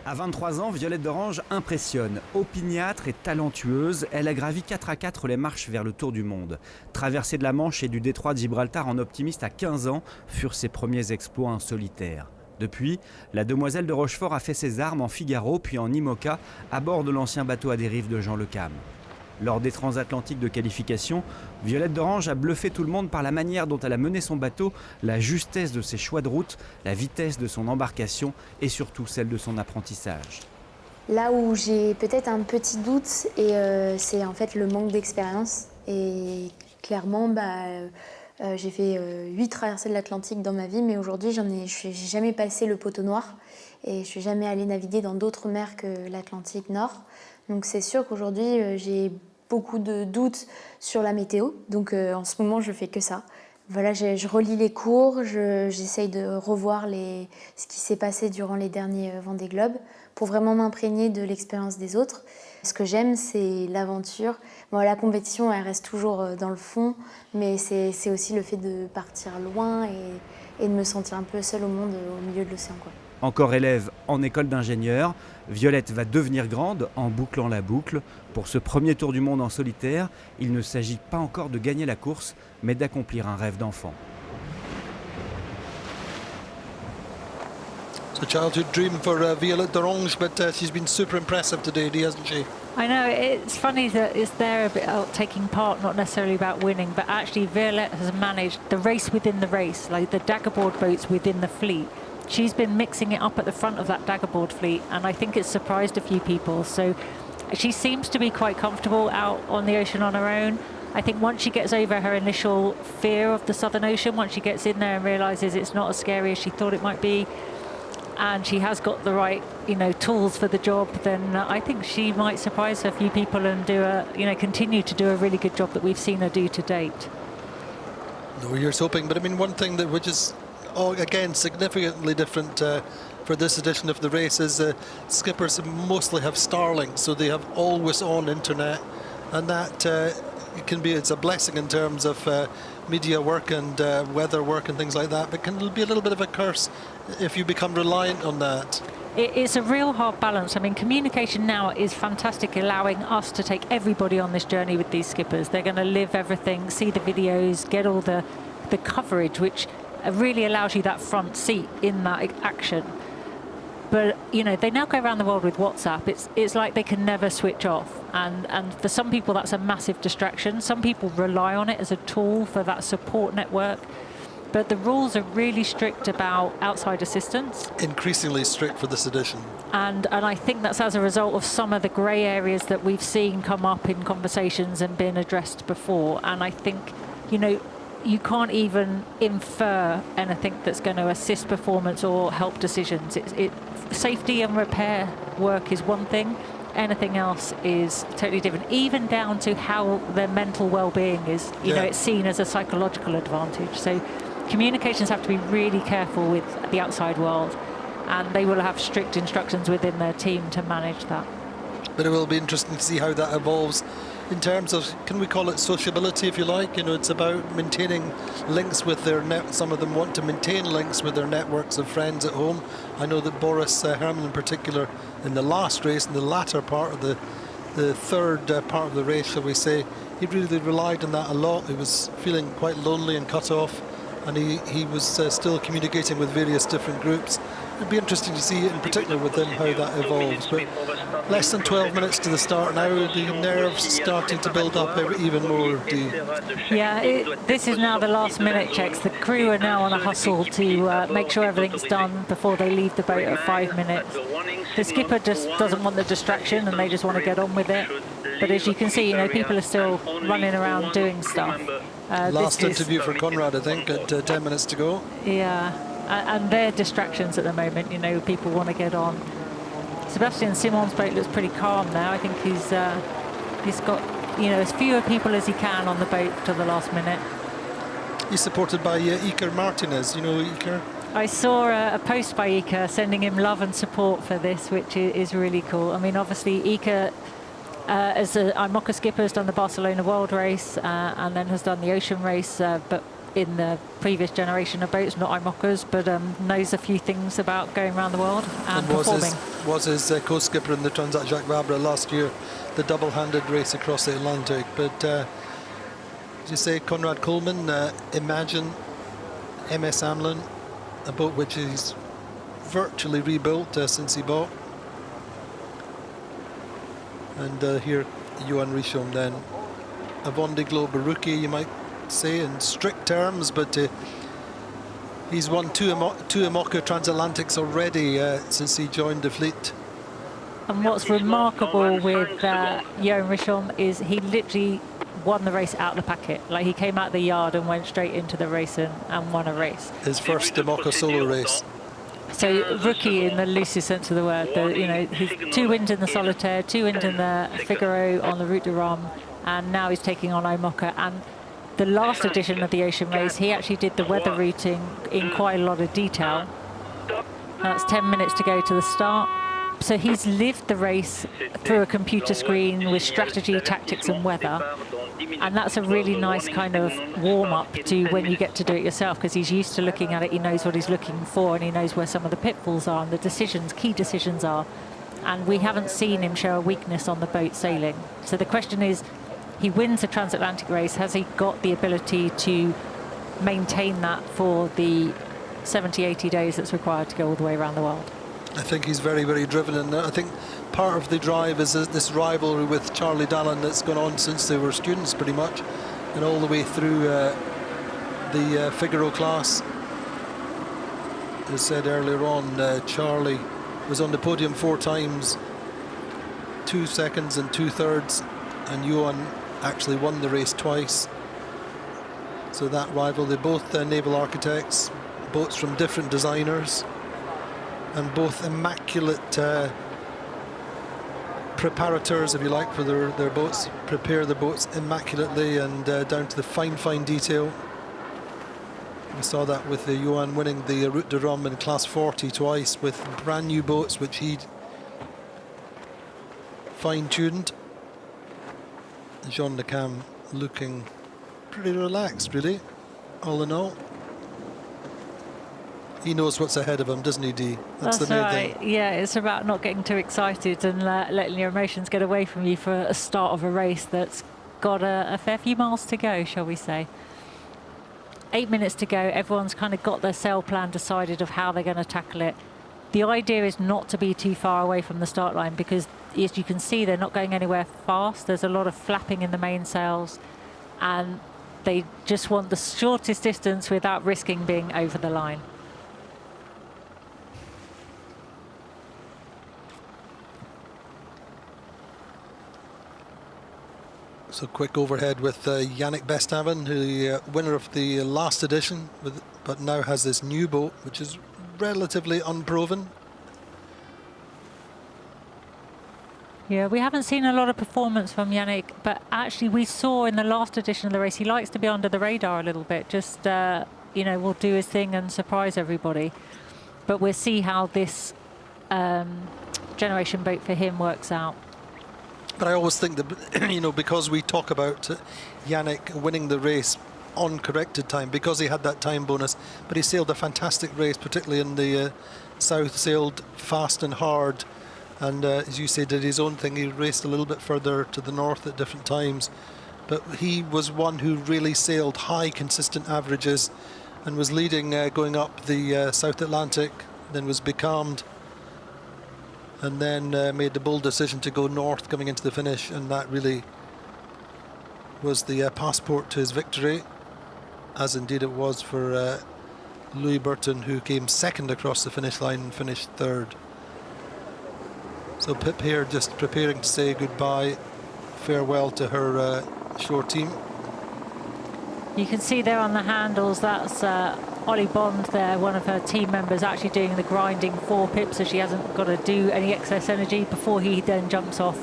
À 23 ans, Violette d'Orange impressionne. Opiniâtre et talentueuse, elle a gravi 4 à 4 les marches vers le Tour du Monde. Traversée de la Manche et du détroit de Gibraltar en optimiste à 15 ans furent ses premiers exploits en solitaire. Depuis, la demoiselle de Rochefort a fait ses armes en Figaro puis en IMOCA à bord de l'ancien bateau à dérive de Jean Le Cam. Lors des transatlantiques de qualification, Violette d'Orange a bluffé tout le monde par la manière dont elle a mené son bateau, la justesse de ses choix de route, la vitesse de son embarcation et surtout celle de son apprentissage. Là où j'ai peut-être un petit doute, c'est en fait le manque d'expérience. Et clairement, j'ai fait 8 traversées de l'Atlantique dans ma vie, mais aujourd'hui, j'ai jamais passé le poteau noir et je suis jamais allée naviguer dans d'autres mers que l'Atlantique Nord. Donc c'est sûr qu'aujourd'hui, j'ai beaucoup de doutes sur la météo. Donc en ce moment, je fais que ça. Voilà, je relis les cours, j'essaye de revoir ce qui s'est passé durant les derniers Vendée Globe pour vraiment m'imprégner de l'expérience des autres. Ce que j'aime, c'est l'aventure. Bon, la compétition, elle reste toujours dans le fond, mais c'est aussi le fait de partir loin et de me sentir un peu seule au monde, au milieu de l'océan, quoi. Encore élève en école d'ingénieur, Violette va devenir grande en bouclant la boucle. Pour ce premier tour du monde en solitaire, il ne s'agit pas encore de gagner la course, mais d'accomplir un rêve d'enfant. It's a childhood dream for Violette d'Orange, but she's been super impressive today, hasn't she? I know, it's funny that it's there a bit taking part, not necessarily about winning, but actually Violette has managed the race within the race, like the daggerboard boats within the fleet. She's been mixing it up at the front of that daggerboard fleet, and I think it's surprised a few people. So she seems to be quite comfortable out on the ocean on her own. I think once she gets over her initial fear of the Southern Ocean, once she gets in there and realises it's not as scary as she thought it might be, and she has got the right, tools for the job, then I think she might surprise a few people and continue to do a really good job that we've seen her do to date. No, here's hoping. But I mean, one thing which is again significantly different for this edition of the race is skippers mostly have Starlink, so they have always on internet, and that it's a blessing in terms of media work and weather work and things like that, but can be a little bit of a curse if you become reliant on that. It's a real hard balance. I mean, communication now is fantastic, allowing us to take everybody on this journey with these skippers. They're going to live everything, see the videos, get all the coverage, which really allows you that front seat in that action. But they now go around the world with WhatsApp. It's like they can never switch off, and for some people that's a massive distraction. Some people rely on it as a tool for that support network. But the rules are really strict about outside assistance. Increasingly strict for this edition. And I think that's as a result of some of the grey areas that we've seen come up in conversations and been addressed before. And I think you can't even infer anything that's going to assist performance or help decisions. Safety and repair work is one thing. Anything else is totally different, even down to how their mental well-being is. It's seen as a psychological advantage. So communications have to be really careful with the outside world, and they will have strict instructions within their team to manage that. But it will be interesting to see how that evolves in terms of, can we call it sociability, if you like? It's about maintaining links with their some of them want to maintain links with their networks of friends at home. I know that Boris Herman in particular, in the last race, in the latter part of the third part of the race, shall we say, he really relied on that a lot. He was feeling quite lonely and cut off, and he was still communicating with various different groups. It'd be interesting to see, in particular with him, how that evolves. But less than 12 minutes to the start now, the nerves starting to build up even more. Yeah, this is now the last minute checks. The crew are now on a hustle to make sure everything's done before they leave the boat at 5 minutes. The skipper just doesn't want the distraction, and they just want to get on with it. But as you can see, people are still running around doing stuff. Last interview for Conrad, I think, at 10 minutes to go. Yeah. and they're distractions at the moment. You know, people want to get on. Sebastian Simon's boat looks pretty calm now. I think he's got, you know, as fewer people as he can on the boat to the last minute. He's supported by Iker Martinez. You know Iker? I saw a post by Iker sending him love and support for this, which is really cool. I mean, obviously Iker, as an IMOCA skipper, has done the Barcelona World Race and then has done the ocean race, but in the previous generation of boats, not IMOCAs, but knows a few things about going around the world and performing. Was his co-skipper in the Transat Jacques Vabre last year, the double-handed race across the Atlantic. But as you say, Conrad Coleman, Imagine, MS Amlin, a boat which he's virtually rebuilt since he bought. And here, Johan Richomme then, a Vendée Globe rookie, you might say, in strict terms, but he's won two IMOCA Transatlantics already since he joined the fleet. And what's remarkable with Johan Richomme is he literally won the race out of the packet. Like, he came out the yard and went straight into the race and won a race. His first IMOCA solo race. So rookie in the loosest sense of the word. You know, he's 2 wins in the Solitaire, 2 wins in the Figaro on the Route de Rome, and now he's taking on IMOCA. And the last edition of the ocean race, he actually did the weather routing in quite a lot of detail. That's 10 minutes to go to the start. So he's lived the race through a computer screen with strategy, tactics and weather. And that's a really nice kind of warm-up to when you get to do it yourself, because he's used to looking at it, he knows what he's looking for, and he knows where some of the pitfalls are and the decisions, key decisions are. And we haven't seen him show a weakness on the boat sailing. So the question is, he wins a transatlantic race, has he got the ability to maintain that for the 70, 80 days that's required to go all the way around the world? I think he's very, very driven, and I think part of the drive is this rivalry with Charlie Dallin that's gone on since they were students, pretty much, and all the way through the Figaro class. As said earlier on, Charlie was on the podium 4 times, 2 seconds and 2/3, and Johan actually won the race twice. So that rival, they're both naval architects, boats from different designers, and both immaculate preparators, if you like, for their boats, prepare the boats immaculately and down to the fine detail. We saw that with Johan winning the Route de Rome in Class 40 twice with brand new boats which he'd fine-tuned. Jean Le Cam looking pretty relaxed, really, all in all. He knows what's ahead of him, doesn't he, Dee? That's the main thing. Yeah, it's about not getting too excited and letting your emotions get away from you for a start of a race that's got a fair few miles to go, shall we say. 8 minutes to go. Everyone's kind of got their sail plan decided of how they're going to tackle it. The idea is not to be too far away from the start line, because as you can see, they're not going anywhere fast. There's a lot of flapping in the mainsails, and they just want the shortest distance without risking being over the line. So quick overhead with Yannick Bestaven, who winner of the last edition, but now has this new boat, which is relatively unproven. Yeah, we haven't seen a lot of performance from Yannick, but actually we saw in the last edition of the race, he likes to be under the radar a little bit, just, you know, will do his thing and surprise everybody. But we'll see how this generation boat for him works out. But I always think that, you know, because we talk about Yannick winning the race on corrected time, because he had that time bonus, but he sailed a fantastic race, particularly in the south, sailed fast and hard, and as you say, did his own thing. He raced a little bit further to the north at different times, but he was one who really sailed high consistent averages and was leading going up the South Atlantic, then was becalmed, and then made the bold decision to go north coming into the finish, and that really was the passport to his victory, as indeed it was for Louis Burton, who came second across the finish line and finished third. So Pip here just preparing to say goodbye, farewell to her shore team. You can see there on the handles, that's Ollie Bond there, one of her team members, actually doing the grinding 4 pips, so she hasn't got to do any excess energy before he then jumps off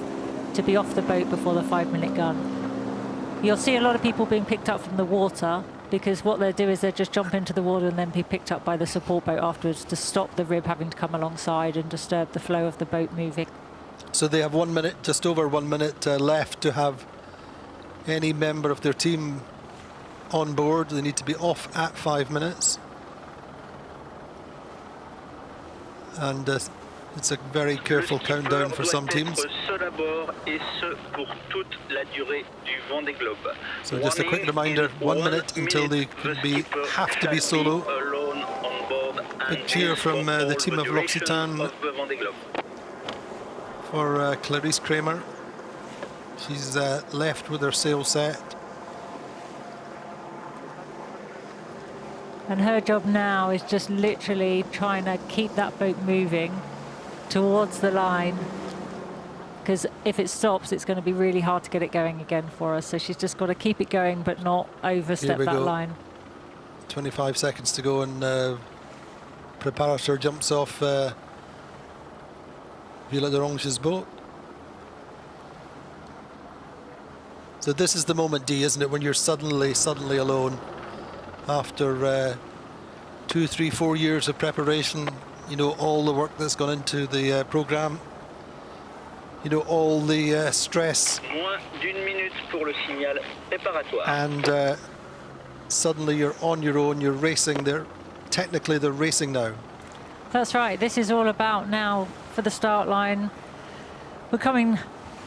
to be off the boat before the 5-minute gun. You'll see a lot of people being picked up from the water, because what they'll do is they'll just jump into the water and then be picked up by the support boat afterwards to stop the rib having to come alongside and disturb the flow of the boat moving. So they have 1 minute, just over 1 minute left to have any member of their team on board. They need to be off at 5 minutes. And it's a very careful countdown for some teams. So just a quick reminder, 1 minute until they have to be solo. Big cheer from the team of L'Occitane for Clarice Kramer. She's left with her sail set. And her job now is just literally trying to keep that boat moving towards the line, because if it stops, it's going to be really hard to get it going again for us. So she's just got to keep it going, but not overstep that line. 25 seconds to go, and Preparator jumps off Villa d'Orange's boat. So this is the moment, D, isn't it, when you're suddenly alone after 2, 3, 4 years of preparation. You know, all the work that's gone into the program. You know, all the stress. And suddenly you're on your own, you're racing. Technically they're racing now. That's right. This is all about now for the start line. We're coming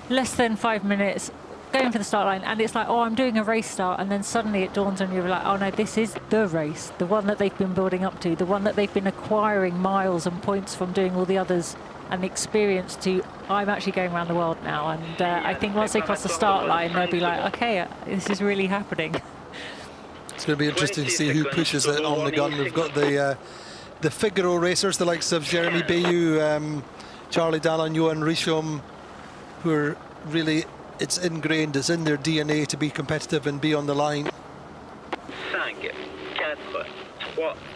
less than 5 minutes, going for the start line, and it's like, oh, I'm doing a race start, and then suddenly it dawns on you like, oh no, this is the race, the one that they've been building up to, the one that they've been acquiring miles and points from doing all the others, and the experience to, I'm actually going around the world now. And I think once they cross the start line, they'll be like, okay, this is really happening. It's going to be interesting to see who pushes it on the gun. We've got the Figaro racers, the likes of Jeremy Bayou, Charlie Dallin, Johan Richomme, who are really, it's ingrained, it's in their DNA to be competitive and be on the line.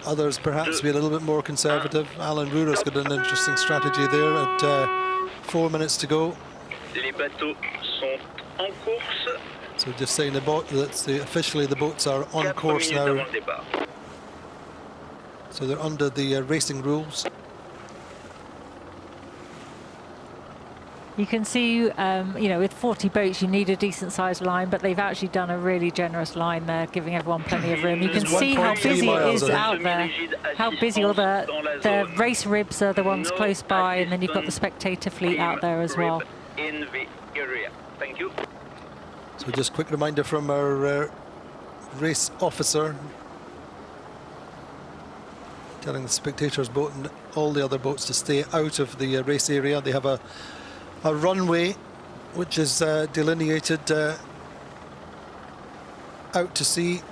Others perhaps be a little bit more conservative. Alan Roura's got an interesting strategy there at 4 minutes to go. So just saying the boat, officially the boats are on course now. So they're under the racing rules. You can see, you know, with 40 boats, you need a decent sized line, but they've actually done a really generous line there, giving everyone plenty of room. You can see how busy it is out there, how busy all the race ribs are the ones close by, and then you've got the spectator fleet out there as well. So just a quick reminder from our race officer, telling the spectators boat and all the other boats to stay out of the race area. They have a runway which is delineated out to sea,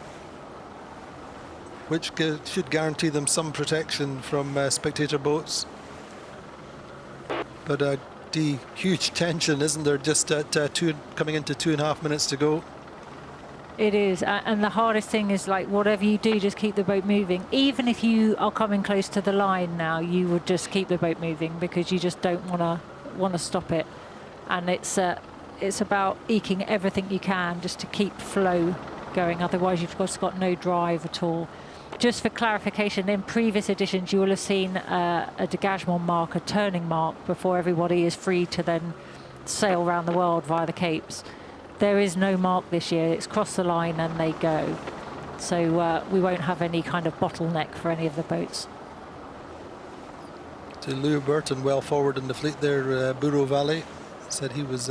which should guarantee them some protection from spectator boats. But huge tension, isn't there, just at coming into 2.5 minutes to go? It is, and the hardest thing is, like, whatever you do, just keep the boat moving. Even if you are coming close to the line now, you would just keep the boat moving, because you just don't want to stop it. And it's about eking everything you can just to keep flow going, otherwise you've just got no drive at all. Just for clarification, in previous editions you will have seen a dégagement mark, a turning mark, before everybody is free to then sail around the world via the capes. There is no mark this year. It's cross the line and they go. So we won't have any kind of bottleneck for any of the boats. To Lou Burton, well forward in the fleet there, Bourreau Valley, said he was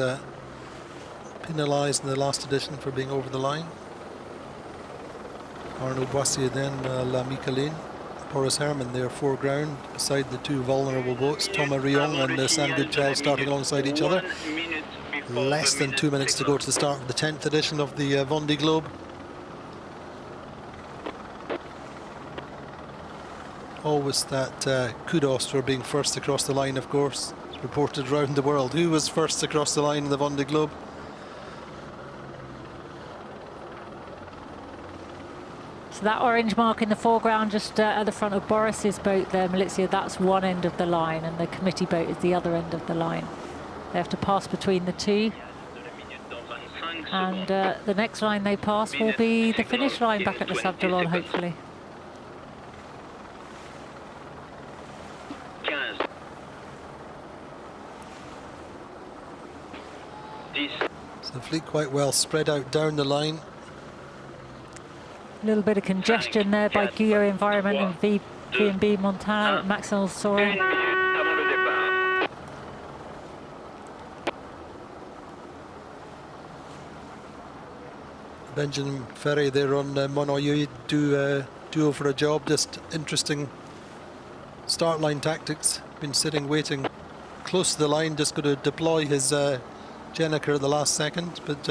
penalised in the last edition for being over the line. Arnaud Boissier then, La Micheline. Boris Herman there foreground, beside the two vulnerable boats, Thomas Rion and Sam Goodchild starting alongside each other. Less than 2 minutes to go to the start of the 10th edition of the Vendée Globe. Always that kudos for being first across the line, of course. It's reported around the world. Who was first across the line in the Vendée Globe? So that orange mark in the foreground, just at the front of Boris's boat there, Malizia, that's one end of the line, and the committee boat is the other end of the line. They have to pass between the two. And the next line they pass will be the finish line back at the Sable d'Olonne, hopefully. So the fleet quite well spread out down the line. A little bit of congestion there by Guyot Environment and V&B Montana, Maxwell Soaring. Benjamin Ferry there on Monoyu do over a job. Just interesting start line tactics. Been sitting waiting close to the line, just going to deploy his Jenniker at the last second, but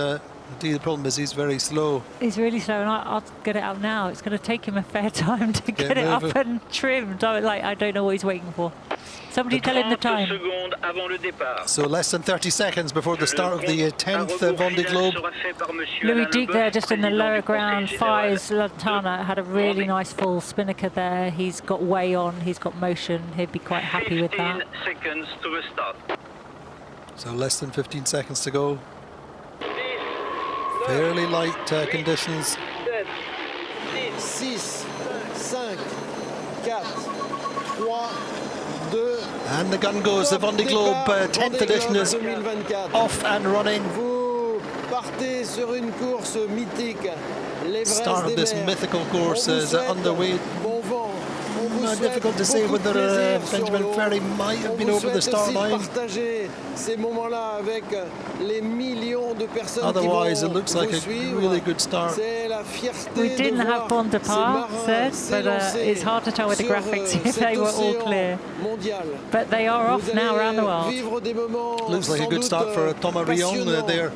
indeed the problem is he's very slow. He's really slow, and I'll get it out now. It's going to take him a fair time to get it up and trimmed. I don't know what he's waiting for. Somebody tell him the time. So less than 30 seconds before the start of the 10th Vendée Globe. Louis Duc there just in the lower ground. Fires Lantana had a really nice full spinnaker there. He's got way on, he's got motion. He'd be quite happy with that. So less than 15 seconds to go. Fairly light conditions. 6, 5, 4, 3, 2. And the gun goes. The Vendée Globe 10th edition is off and running. Start of this mythical course is underway. Difficult to say whether Benjamin Ferry might have been over the start line. Otherwise, it looks like a really good start. We didn't have Bon Depart, said, but it's hard to tell with the graphics if they were all clear. But they are off now around the world. Looks like a good start for Thomas Rion there.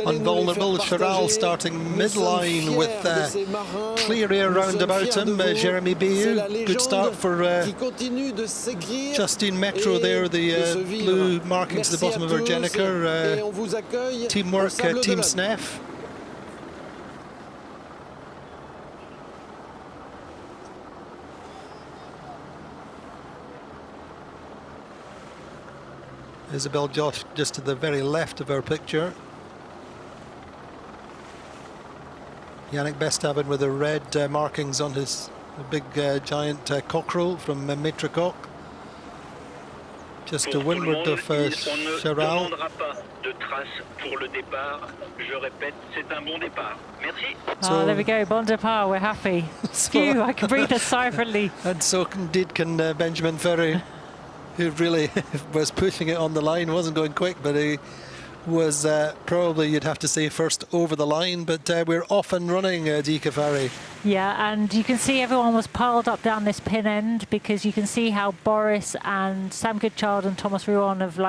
Unvulnerable. Charal starting midline with clear air round about him. Jeremy Bayou, good start for Justine Metro there, the blue markings at the bottom of her Jenniker. Teamwork, Team Snef. Isabel Josh just to the very left of our picture. Yannick Bestaven with the red markings on his big giant cockerel from Maitre Coq. Just to windward of Charal. Oh, there we go, Bon Depart, we're happy. Phew, I can breathe a sigh of relief. And so indeed can Benjamin Ferry, who really was pushing it on the line, wasn't going quick, but he was probably, you'd have to say, first over the line, but we're off and running, Dika Ferry. Yeah, and you can see everyone was piled up down this pin end, because you can see how Boris and Sam Goodchild and Thomas Ruon have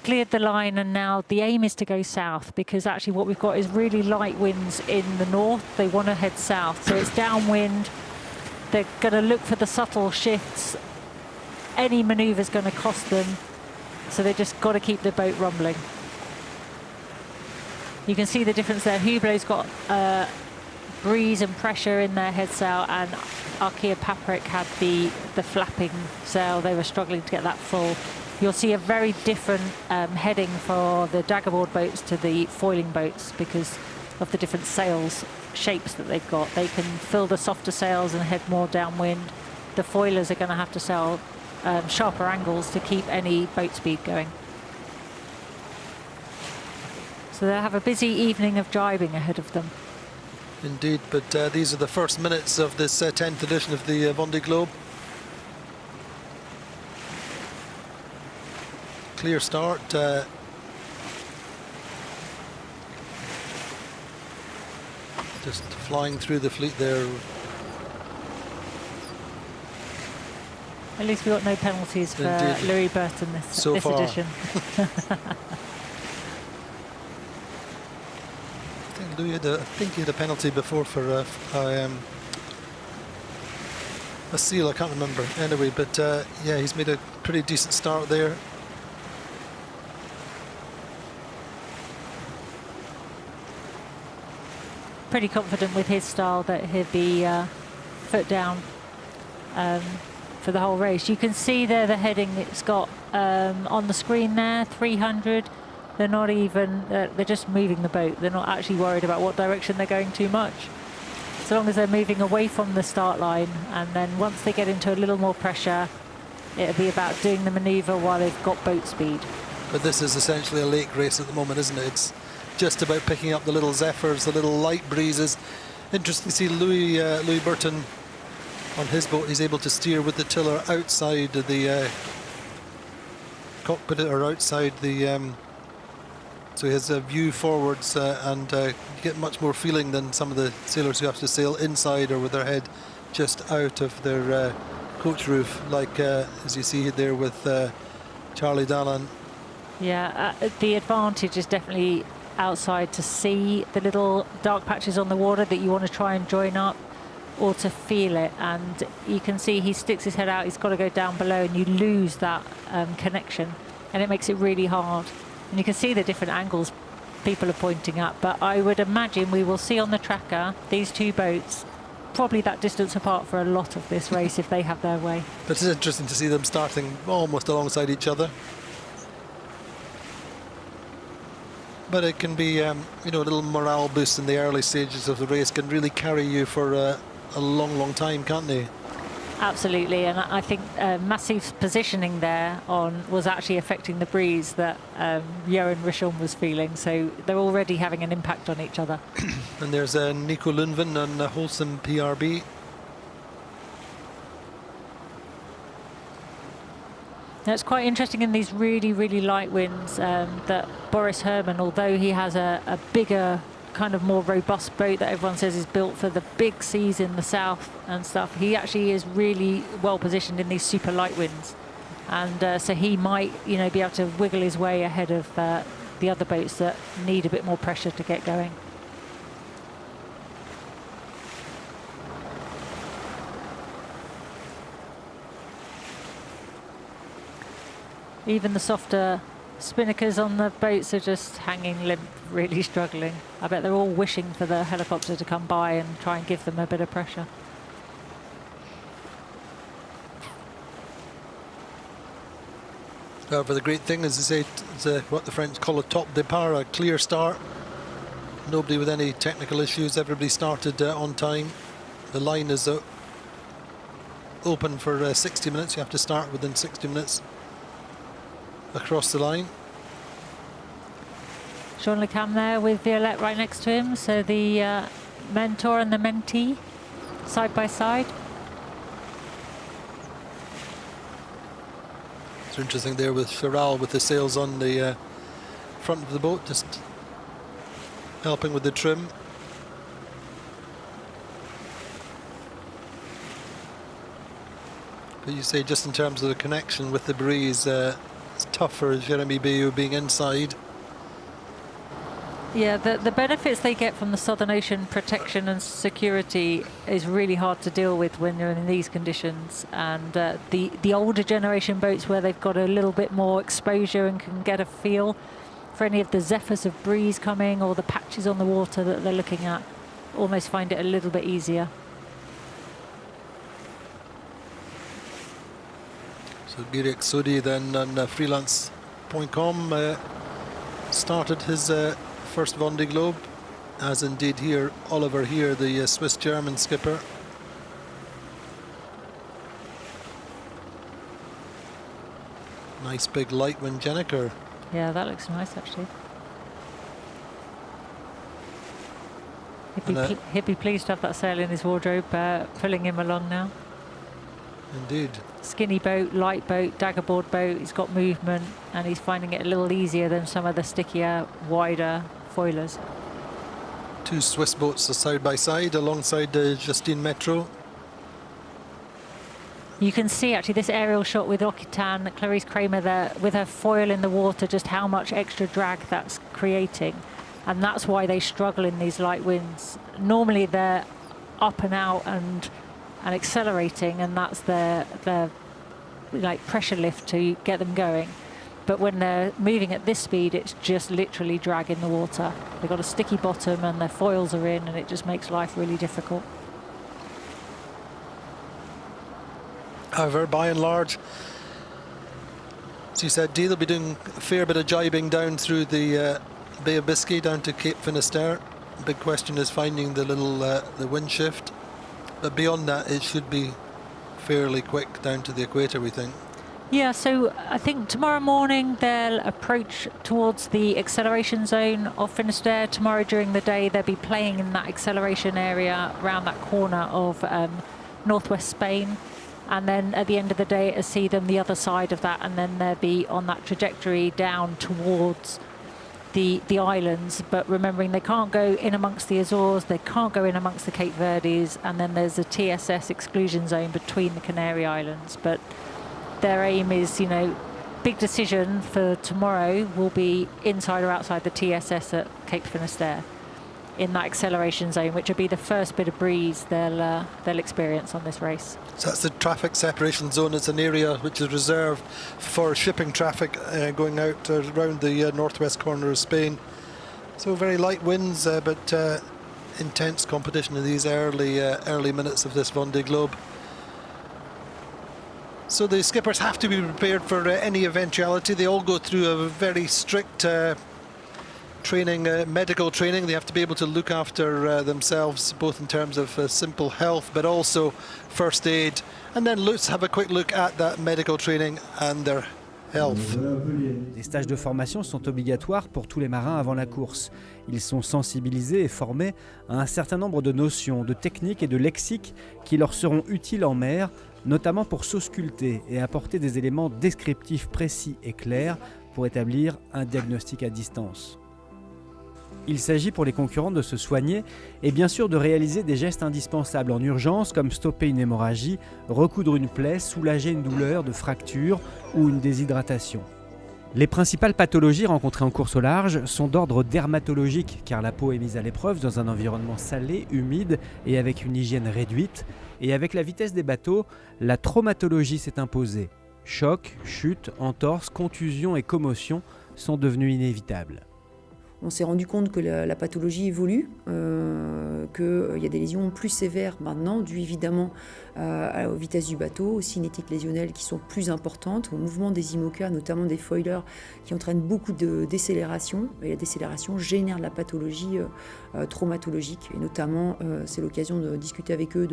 cleared the line, and now the aim is to go south, because actually what we've got is really light winds in the north. They want to head south, so it's downwind. They're going to look for the subtle shifts. Any manoeuvre is going to cost them, so they just got to keep the boat rumbling. You can see the difference there. Hublot's got breeze and pressure in their head sail, and Archaea Paprick had the flapping sail. They were struggling to get that full. You'll see a very different heading for the daggerboard boats to the foiling boats because of the different sails shapes that they've got. They can fill the softer sails and head more downwind. The foilers are going to have to sail sharper angles to keep any boat speed going. So they'll have a busy evening of jibing ahead of them. Indeed, but these are the first minutes of this 10th edition of the Vendée Globe. Clear start. Just flying through the fleet there. At least we got no penalties for Indeed. Louis Burton this edition. I think he had a penalty before for a seal, I can't remember. Anyway, but yeah, he's made a pretty decent start there. pretty confident with his style that he'll be foot down for the whole race. You can see there the heading it's got on the screen there, 300. They're not even, they're just moving the boat. They're not actually worried about what direction they're going too much. So long as they're moving away from the start line, and then once they get into a little more pressure, it'll be about doing the manoeuvre while they've got boat speed. But this is essentially a lake race at the moment, isn't it? It's just about picking up the little zephyrs, the little light breezes. Interesting to see Louis Burton on his boat. He's able to steer with the tiller outside the cockpit, or outside the so he has a view forwards, and you get much more feeling than some of the sailors who have to sail inside or with their head just out of their coach roof, like as you see there with Charlie Dallan. Yeah, the advantage is definitely outside to see the little dark patches on the water that you want to try and join up, or to feel it. And you can see he sticks his head out, he's got to go down below, and you lose that connection, and it makes it really hard. And you can see the different angles people are pointing at, but I would imagine we will see on the tracker these two boats probably that distance apart for a lot of this race if they have their way. But it's interesting to see them starting almost alongside each other. But it can be, you know, a little morale boost in the early stages of the race can really carry you for a long, long time, can't they? Absolutely, and I think massive positioning there was actually affecting the breeze that Johan Richomme was feeling, so they're already having an impact on each other. And there's Nico Lundvin and Wholesome PRB. Now, it's quite interesting in these really, really light winds that Boris Herrmann, although he has a bigger, kind of more robust boat that everyone says is built for the big seas in the south and stuff, he actually is really well positioned in these super light winds, and so he might, you know, be able to wiggle his way ahead of the other boats that need a bit more pressure to get going. Even the softer spinnakers on the boats are just hanging limp, really struggling. I bet they're all wishing for the helicopter to come by and try and give them a bit of pressure. However, the great thing is, they say, it's what the French call a top départ, a clear start. Nobody with any technical issues, everybody started on time. The line is open for 60 minutes, you have to start within 60 minutes across the line. Jean Le Cam there with Violette right next to him, so the mentor and the mentee side by side. It's interesting there with Charal with the sails on the front of the boat, just helping with the trim. But you say just in terms of the connection with the breeze, it's tough for Jeremy Bayou being inside. Yeah, the benefits they get from the Southern Ocean protection and security is really hard to deal with when you're in these conditions. And the older generation boats, where they've got a little bit more exposure and can get a feel for any of the zephyrs of breeze coming or the patches on the water that they're looking at, almost find it a little bit easier. So Birek Sodi then on freelance.com started his first Vendée Globe, as indeed here Oliver here, the Swiss-German skipper. Nice big light wind Jenniker. Yeah, that looks nice actually. He'd be pleased to have that sail in his wardrobe, pulling him along now. Indeed. Skinny boat, light boat, daggerboard boat. He's got movement, and he's finding it a little easier than some of the stickier, wider foilers. Two Swiss boats are side by side alongside Justine Metro. You can see actually this aerial shot with Occitan, Clarice Kramer there with her foil in the water, just how much extra drag that's creating. And that's why they struggle in these light winds. Normally they're up and out and accelerating, and that's their like pressure lift to get them going. but when they're moving at this speed, it's just literally dragging the water. They've got a sticky bottom and their foils are in, and it just makes life really difficult. However, by and large, as you said, Dee, they'll be doing a fair bit of jibing down through the Bay of Biscay down to Cape Finisterre. The big question is finding the little the wind shift, but beyond that, it should be fairly quick down to the equator, we think. Yeah, so I think tomorrow morning they'll approach towards the acceleration zone of Finisterre. Tomorrow during the day they'll be playing in that acceleration area around that corner of northwest Spain. And then at the end of the day, it'll see them the other side of that, and then they'll be on that trajectory down towards the islands. But remembering they can't go in amongst the Azores, they can't go in amongst the Cape Verdes, and then there's a TSS exclusion zone between the Canary Islands. But their aim is, you know, big decision for tomorrow will be inside or outside the TSS at Cape Finisterre in that acceleration zone, which will be the first bit of breeze they'll experience on this race. So that's the traffic separation zone. It's an area which is reserved for shipping traffic going out around the northwest corner of Spain. So very light winds, but intense competition in these early minutes of this Vendée Globe. So the skippers have to be prepared for any eventuality. They all go through a very strict training, medical training. They have to be able to look after themselves, both in terms of simple health, but also first aid. And then let's have a quick look at that medical training and their health. Les stages de formation sont obligatoires pour tous les marins avant la course. Ils sont sensibilisés et formés à un certain nombre de notions, de techniques et de lexiques qui leur seront utiles en mer, notamment pour s'ausculter et apporter des éléments descriptifs précis et clairs pour établir un diagnostic à distance. Il s'agit pour les concurrents de se soigner et bien sûr de réaliser des gestes indispensables en urgence comme stopper une hémorragie, recoudre une plaie, soulager une douleur de fracture ou une déshydratation. Les principales pathologies rencontrées en course au large sont d'ordre dermatologique car la peau est mise à l'épreuve dans un environnement salé, humide et avec une hygiène réduite. Et avec la vitesse des bateaux, la traumatologie s'est imposée. Chocs, chutes, entorses, contusions et commotions sont devenus inévitables. On s'est rendu compte que la pathologie évolue, qu'il y a des lésions plus sévères maintenant, dues évidemment aux vitesses du bateau, aux cinétiques lésionnelles qui sont plus importantes, au mouvement des IMOCA, notamment des foilers, qui entraînent beaucoup de décélération. Et la décélération génère de la pathologie traumatologique. Et notamment, c'est l'occasion de discuter avec eux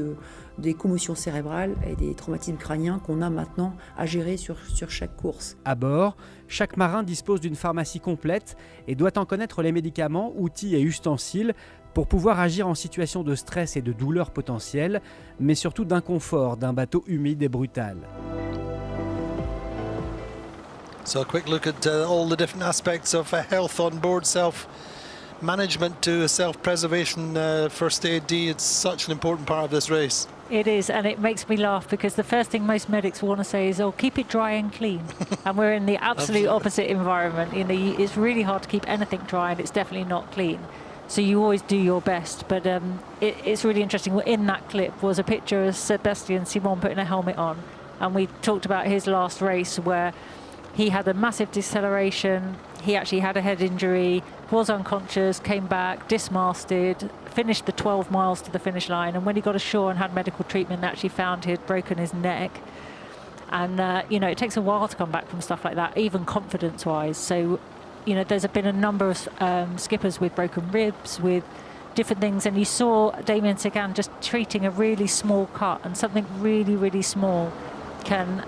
des commotions cérébrales et des traumatismes crâniens qu'on a maintenant à gérer sur chaque course. À bord, chaque marin dispose d'une pharmacie complète et doit en connaître les médicaments, outils et ustensiles pour pouvoir agir en situation de stress et de douleur potentielle, mais surtout d'inconfort d'un bateau humide et brutal. So a quick look at all the different aspects of health on board, self-management to self-preservation, first aid. It's such an important part of this race. It is, and it makes me laugh because the first thing most medics want to say is, oh, keep it dry and clean. And we're in the absolute opposite environment. You know, it's really hard to keep anything dry, and it's definitely not clean. So you always do your best. But it's really interesting. In that clip was a picture of Sebastian Simon putting a helmet on. And we talked about his last race where he had a massive deceleration. He actually had a head injury, was unconscious, came back, dismasted, finished the 12 miles to the finish line. And when he got ashore and had medical treatment, they actually found he'd broken his neck. And, you know, it takes a while to come back from stuff like that, even confidence-wise. So, you know, there's been a number of skippers with broken ribs, with different things. And you saw Damien Seguin just treating a really small cut, and something really, really small can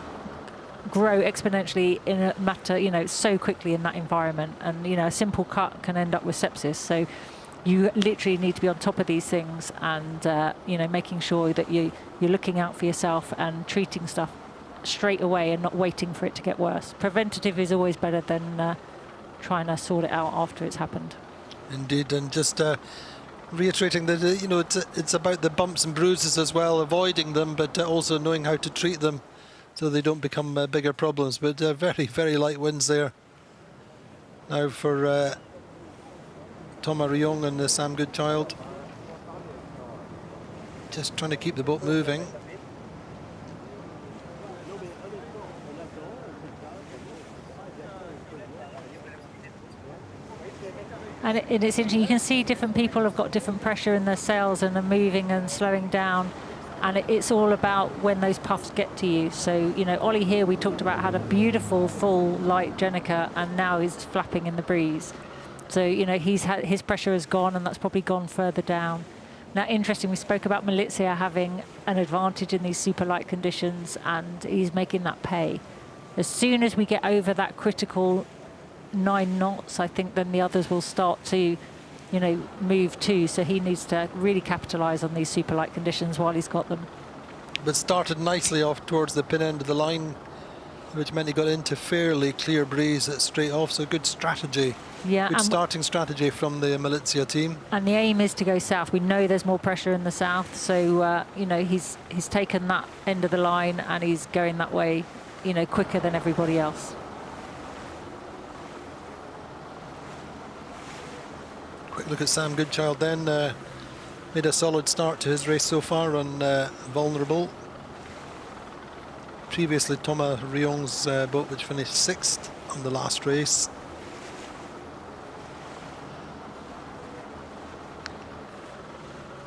grow exponentially in a matter, you know, so quickly in that environment. And, you know, a simple cut can end up with sepsis. So you literally need to be on top of these things and, you know, making sure that you're looking out for yourself and treating stuff straight away and not waiting for it to get worse. Preventative is always better than trying to sort it out after it's happened. Indeed, and just reiterating that, you know, it's about the bumps and bruises as well, avoiding them, but also knowing how to treat them so they don't become bigger problems. But very, very light winds there. Now for Thomas Riong and Sam Goodchild. Just trying to keep the boat moving. And it's interesting, you can see different people have got different pressure in their sails and are moving and slowing down. And it's all about when those puffs get to you. So, you know, Ollie here, we talked about, had a beautiful full light Jenica, and now he's flapping in the breeze. So, you know, his pressure has gone, and that's probably gone further down. Now, interesting, we spoke about Malizia having an advantage in these super light conditions, and he's making that pay. As soon as we get over that critical 9 knots, I think then the others will start to, you know, move too. So he needs to really capitalise on these super light conditions while he's got them. But started nicely off towards the pin end of the line, which meant he got into fairly clear breeze straight off. So good strategy. Yeah, good starting strategy from the Malizia team. And the aim is to go south. We know there's more pressure in the south, so you know, he's taken that end of the line and he's going that way, you know, quicker than everybody else. Quick look at Sam Goodchild then. Made a solid start to his race so far on Vulnerable. Previously Thomas Riong's boat, which finished 6th on the last race.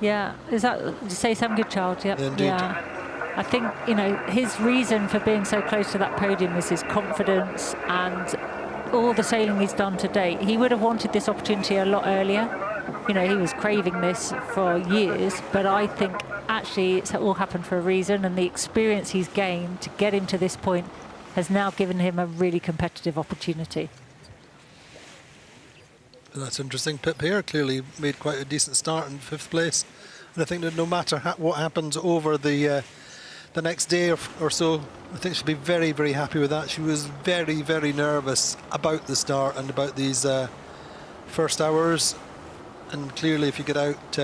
Yeah, is that, did you say Sam Goodchild? Yep. Indeed. Yeah. I think, you know, his reason for being so close to that podium is his confidence and all the sailing he's done to date. He would have wanted this opportunity a lot earlier. You know, he was craving this for years, but I think actually it's all happened for a reason, and the experience he's gained to get him to this point has now given him a really competitive opportunity. That's interesting. Pip here clearly made quite a decent start in 5th place, and I think that no matter what happens over the next day or so, I think she'll be very, very happy with that. She was very, very nervous about the start and about these first hours, and clearly if you get out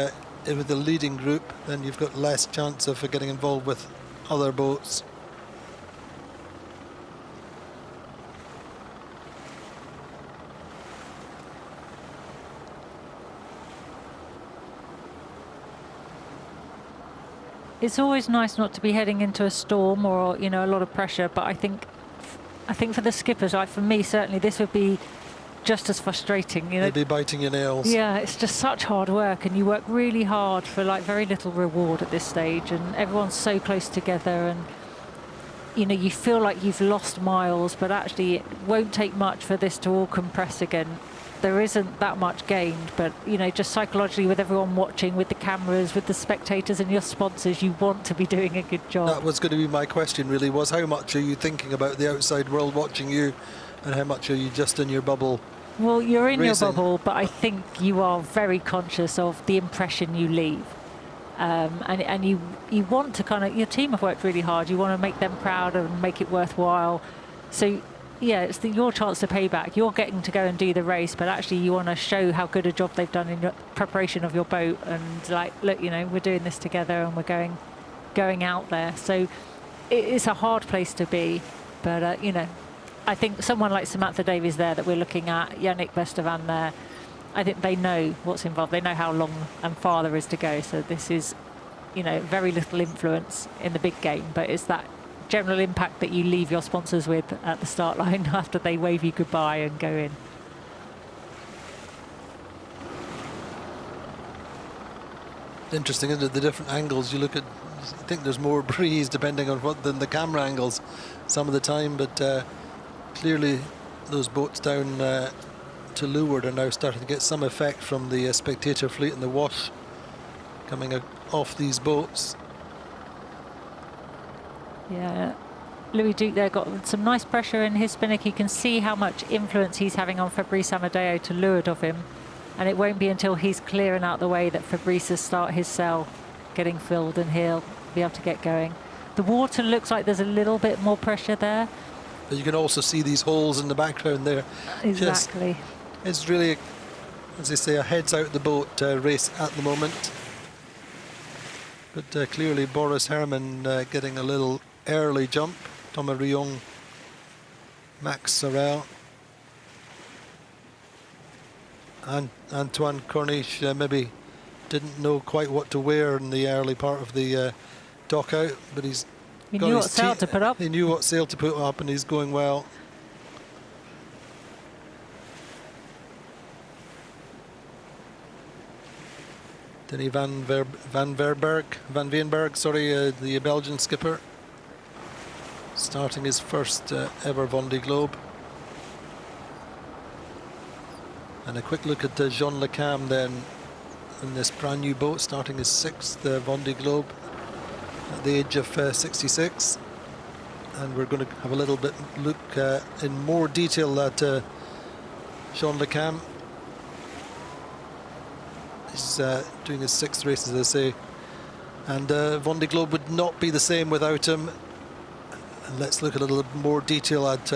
with the leading group, then you've got less chance of getting involved with other boats. It's always nice not to be heading into a storm or, you know, a lot of pressure, but I think for the skippers, like for me certainly, this would be just as frustrating, you know. They'd be biting your nails. Yeah, it's just such hard work, and you work really hard for like very little reward at this stage, and everyone's so close together, and you know, you feel like you've lost miles, but actually it won't take much for this to all compress again. There isn't that much gained, but you know, just psychologically with everyone watching, with the cameras, with the spectators and your sponsors, you want to be doing a good job. That was going to be my question really, was how much are you thinking about the outside world watching you, and how much are you just in your bubble? Well, you're in racing? your bubble, but I think you are very conscious of the impression you leave. And you want to kind of, your team have worked really hard, you want to make them proud and make it worthwhile. So yeah, it's your chance to pay back. You're getting to go and do the race, but actually you want to show how good a job they've done in your preparation of your boat, and like, look, you know, we're doing this together and we're going out there. So it's a hard place to be, but you know, I think someone like Samantha Davies there that we're looking at, Yannick Bestevan there, I think they know what's involved. They know how long and far there is to go. So this is, you know, very little influence in the big game, but it's that general impact that you leave your sponsors with at the start line after they wave you goodbye and go in. Interesting, isn't it? The different angles you look at. I think there's more breeze depending on what than the camera angles some of the time, but clearly those boats down to leeward are now starting to get some effect from the spectator fleet and the wash coming off these boats. Yeah, Louis Duke there got some nice pressure in his spinnaker. You can see how much influence he's having on Fabrice Amadeo to leeward of him, and it won't be until he's clearing out the way that Fabrice will start his sail getting filled and he'll be able to get going. The water looks like there's a little bit more pressure there. But you can also see these holes in the background there. Exactly. It's really, as they say, a heads out the boat race at the moment. But clearly Boris Herrmann getting a little early jump. Thomas Riong, Max Sorel, and Antoine Corniche maybe didn't know quite what to wear in the early part of the dock out, but he knew what sail to put up. He knew what sail to put up, and he's going well. Denny Van Veenberg, the Belgian skipper, starting his first ever Vendée Globe. And a quick look at Jean Le Cam then in this brand new boat, starting his sixth Vendée Globe at the age of 66. And we're going to have a little bit look in more detail at Jean Le Cam. He's doing his sixth race, as I say. And Vendée Globe would not be the same without him. And let's look at a little more detail at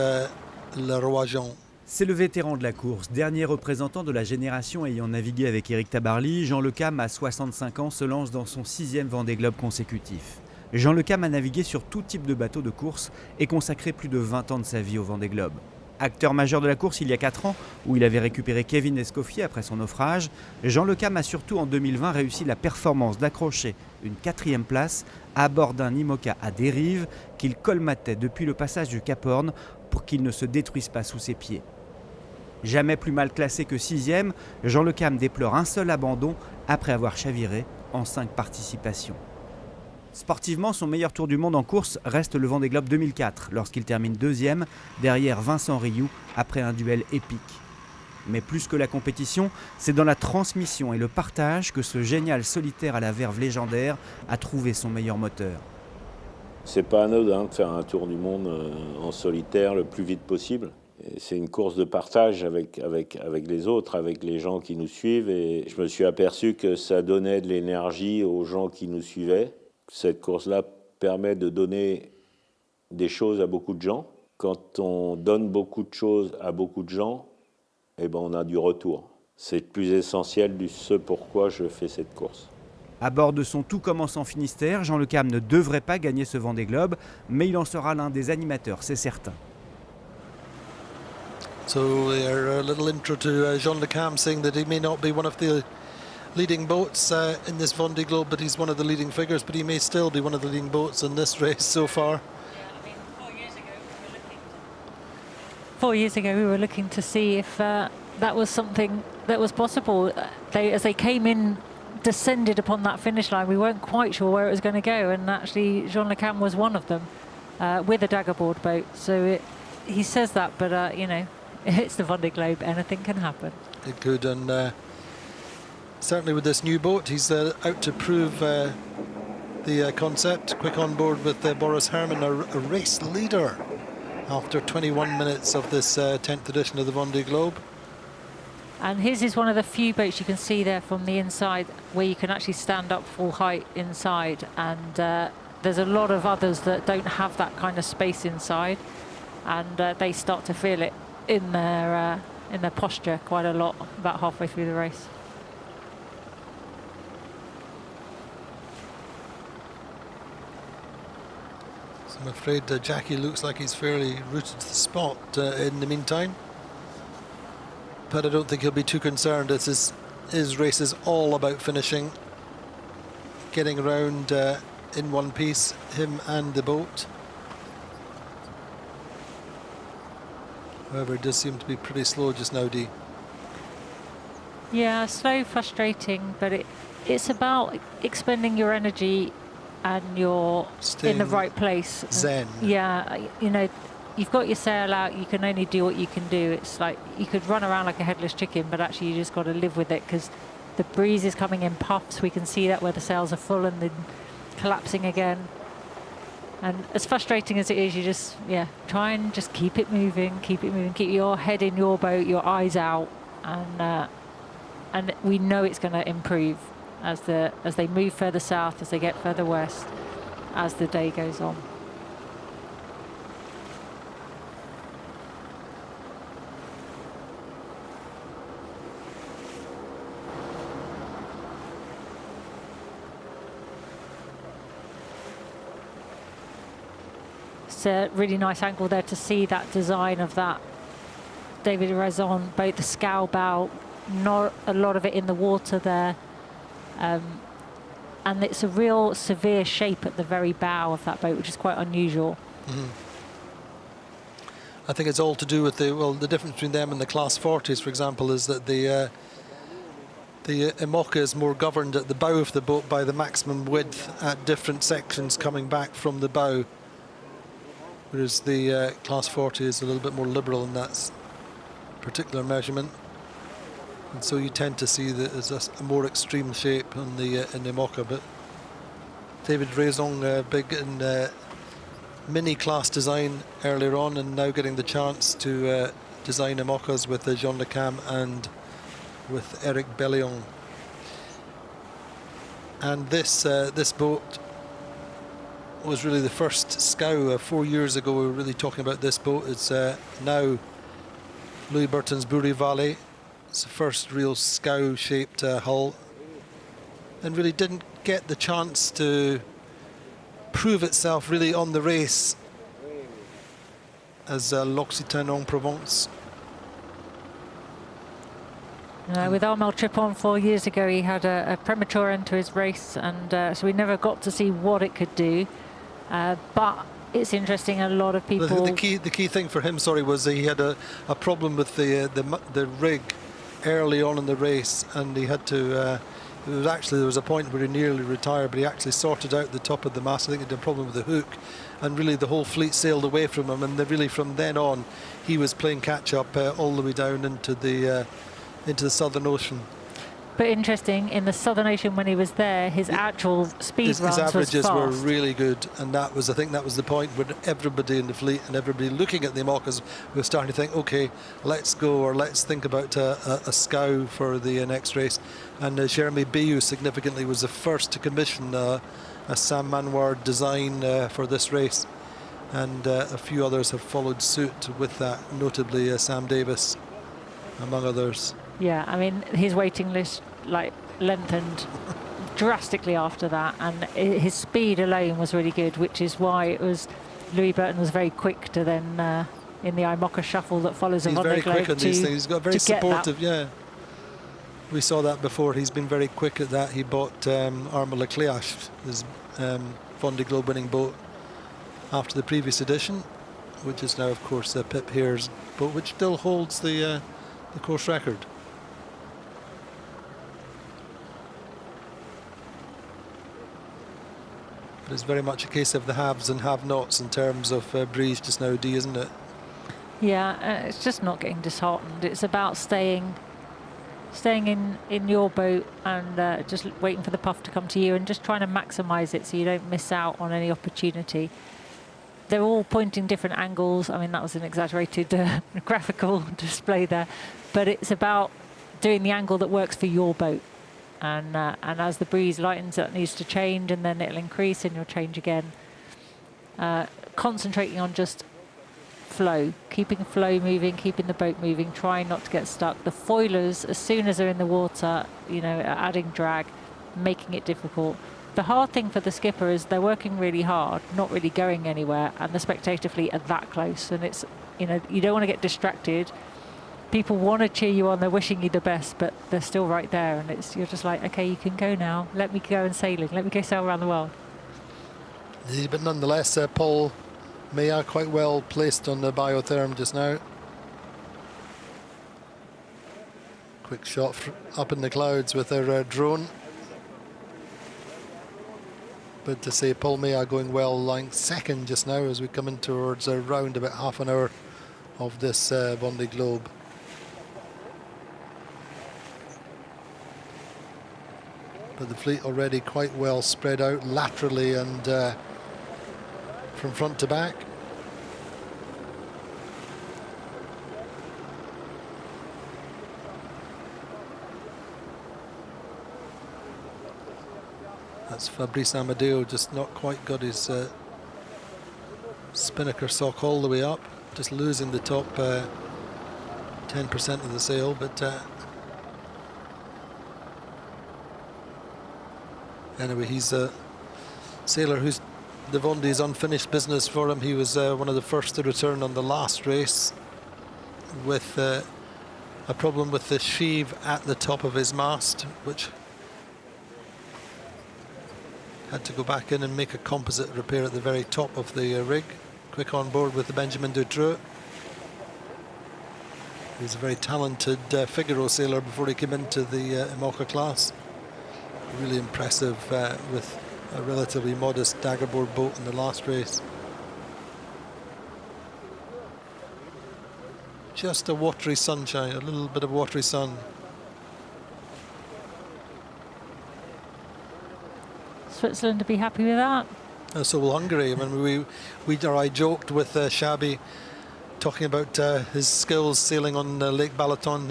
Le Roi Jean. C'est le vétéran de la course, dernier représentant de la génération ayant navigué avec Éric Tabarly. Jean Le Cam, à 65 ans, se lance dans son 6e Vendée Globe consécutif. Jean Le Cam a navigué sur tout type de bateau de course et consacré plus de 20 ans de sa vie au Vendée Globe. Acteur majeur de la course il y a 4 ans, où il avait récupéré Kevin Escoffier après son naufrage, Jean Le Cam a surtout en 2020 réussi la performance d'accrocher une 4e place à bord d'un IMOCA à dérive qu'il colmatait depuis le passage du Cap Horn pour qu'il ne se détruise pas sous ses pieds. Jamais plus mal classé que 6e, Jean Le Cam déplore un seul abandon après avoir chaviré en 5 participations. Sportivement, son meilleur tour du monde en course reste le Vendée Globe 2004, lorsqu'il termine 2e derrière Vincent Rioux après un duel épique. Mais plus que la compétition, c'est dans la transmission et le partage que ce génial solitaire à la verve légendaire a trouvé son meilleur moteur. C'est pas anodin de faire un tour du monde en solitaire le plus vite possible. C'est une course de partage avec les autres, avec les gens qui nous suivent. Et je me suis aperçu que ça donnait de l'énergie aux gens qui nous suivaient. Cette course-là permet de donner des choses à beaucoup de gens. Quand on donne beaucoup de choses à beaucoup de gens, eh ben on a du retour. C'est le plus essentiel du ce pourquoi je fais cette course. À bord de son Tout commence en Finistère, Jean Le Cam ne devrait pas gagner ce Vendée Globe, mais il en sera l'un des animateurs, c'est certain. So a little intro to Jean Le Cam, saying that he may not be one of the leading boats in this Vendée Globe, but he's one of the leading figures, but he may still be one of the leading boats in this race so far. Yeah, I mean, 4 years ago we were looking to see if that was something that was possible. As they came in, descended upon that finish line, we weren't quite sure where it was going to go, and actually Jean Le Cam was one of them with a daggerboard boat. So he says that, but you know, it's the Vendée Globe, anything can happen. It could, and certainly with this new boat, he's out to prove the concept. Quick on board with Boris Herman, a race leader after 21 minutes of this 10th edition of the Vendée Globe. And his is one of the few boats you can see there from the inside where you can actually stand up full height inside, and there's a lot of others that don't have that kind of space inside, and they start to feel it in their posture quite a lot about halfway through the race. So I'm afraid Jackie looks like he's fairly rooted to the spot in the meantime, but I don't think he'll be too concerned. His race is all about finishing, getting around in one piece, him and the boat. However, it does seem to be pretty slow just now, Dee. Yeah, slow, frustrating, but it's about expending your energy and you're in the right place. Zen. Yeah, you know, you've got your sail out, you can only do what you can do. It's like you could run around like a headless chicken, but actually you just got to live with it, because the breeze is coming in puffs. We can see that where the sails are full and then collapsing again. And as frustrating as it is, you just, try and just keep it moving, keep your head in your boat, your eyes out, and we know it's going to improve as they move further south, as they get further west, as the day goes on. It's a really nice angle there to see that design of that David Raison boat, the scow bow, not a lot of it in the water there. And it's a real severe shape at the very bow of that boat, which is quite unusual. Mm-hmm. I think it's all to do with the difference between them and the Class 40s, for example, is that the The IMOCA is more governed at the bow of the boat by the maximum width at different sections coming back from the bow, whereas the Class 40 is a little bit more liberal in that particular measurement. And so you tend to see that there's a more extreme shape in the IMOCA. But David Raison, big in mini class design earlier on, and now getting the chance to design IMOCAs with Jean Le Cam and with Eric Bellion. And this boat was really the first scow. 4 years ago we were really talking about this boat. It's now Louis Burton's Bourry Valley. It's the first real scow-shaped hull, and really didn't get the chance to prove itself really on the race as L'Occitane en Provence. With Armel Tripon 4 years ago, he had a premature end to his race, and so we never got to see what it could do. But it's interesting, a lot of people... The key thing for him, was he had a problem with the rig early on in the race, and he had to... there was a point where he nearly retired, but he actually sorted out the top of the mast. I think he had a problem with the hook, and really the whole fleet sailed away from him, and really from then on he was playing catch-up all the way down into the Southern Ocean. But interesting, in the Southern Ocean when he was there, his actual speed runs his averages was were fast. really good, and I think that was the point where everybody in the fleet and everybody looking at the IMOCAs was starting to think, okay, let's go, or let's think about a scow for the next race. And Jeremy Bayou significantly was the first to commission a Sam Manward design for this race, and a few others have followed suit with that, notably Sam Davis among others. Yeah, I mean, his waiting list lengthened drastically after that, and his speed alone was really good, which is why it was Louis Burton was very quick to then in the IMOCA shuffle that follows a Vendée Globe. He's very quick on these things. He's got very supportive. Yeah, we saw that before. He's been very quick at that. He bought Armel Leclerc, his Vendée Globe winning boat, after the previous edition, which is now, of course, Pip Hare's boat, which still holds the course record. But it's very much a case of the haves and have-nots in terms of breeze just now, Dee, isn't it? Yeah, it's just not getting disheartened. It's about staying in your boat and just waiting for the puff to come to you and just trying to maximise it so you don't miss out on any opportunity. They're all pointing different angles. I mean, that was an exaggerated graphical display there, but it's about doing the angle that works for your boat. And as the breeze lightens, that needs to change, and then it'll increase and you'll change again. Concentrating on just flow, keeping flow moving, keeping the boat moving, trying not to get stuck. The foilers, as soon as they're in the water, are adding drag, making it difficult. The hard thing for the skipper is they're working really hard, not really going anywhere, and the spectator fleet are that close. And it's, you don't want to get distracted. People want to cheer you on, they're wishing you the best, but they're still right there, and you're just like, okay, you can go now. Let me go and sailing. Let me go sail around the world. But nonetheless, Paul Meillat quite well placed on the biotherm just now. Quick shot up in the clouds with their drone. But to say Paul Meillat going well, lying second just now as we come in towards around about half an hour of this Vendée Globe. But the fleet already quite well spread out laterally and from front to back. That's Fabrice Amadeo, just not quite got his spinnaker sock all the way up, just losing the top 10% of the sail, but anyway, he's a sailor who's the Vendée unfinished business for him. He was one of the first to return on the last race with a problem with the sheave at the top of his mast, which had to go back in and make a composite repair at the very top of the rig. Quick on board with the Benjamin Dutroux. He was a very talented Figaro sailor before he came into the IMOCA class. Really impressive with a relatively modest daggerboard boat in the last race. Just a watery sunshine, a little bit of watery sun. Switzerland to be happy with that. So will Hungary. I mean, I joked with Shabby, talking about his skills sailing on Lake Balaton.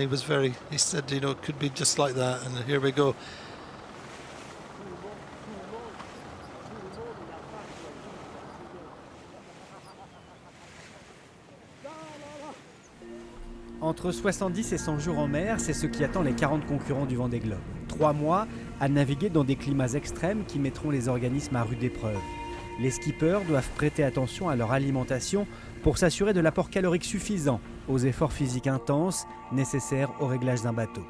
He said, you know, it could be just like that, and here we go. Entre 70 et 100 jours en mer, c'est ce qui attend les 40 concurrents du Vendée Globe. 3 mois à naviguer dans des climats extrêmes qui mettront les organismes à rude épreuve. Les skippers doivent prêter attention à leur alimentation pour s'assurer de l'apport calorique suffisant aux efforts physiques intenses nécessaires au réglage d'un bateau.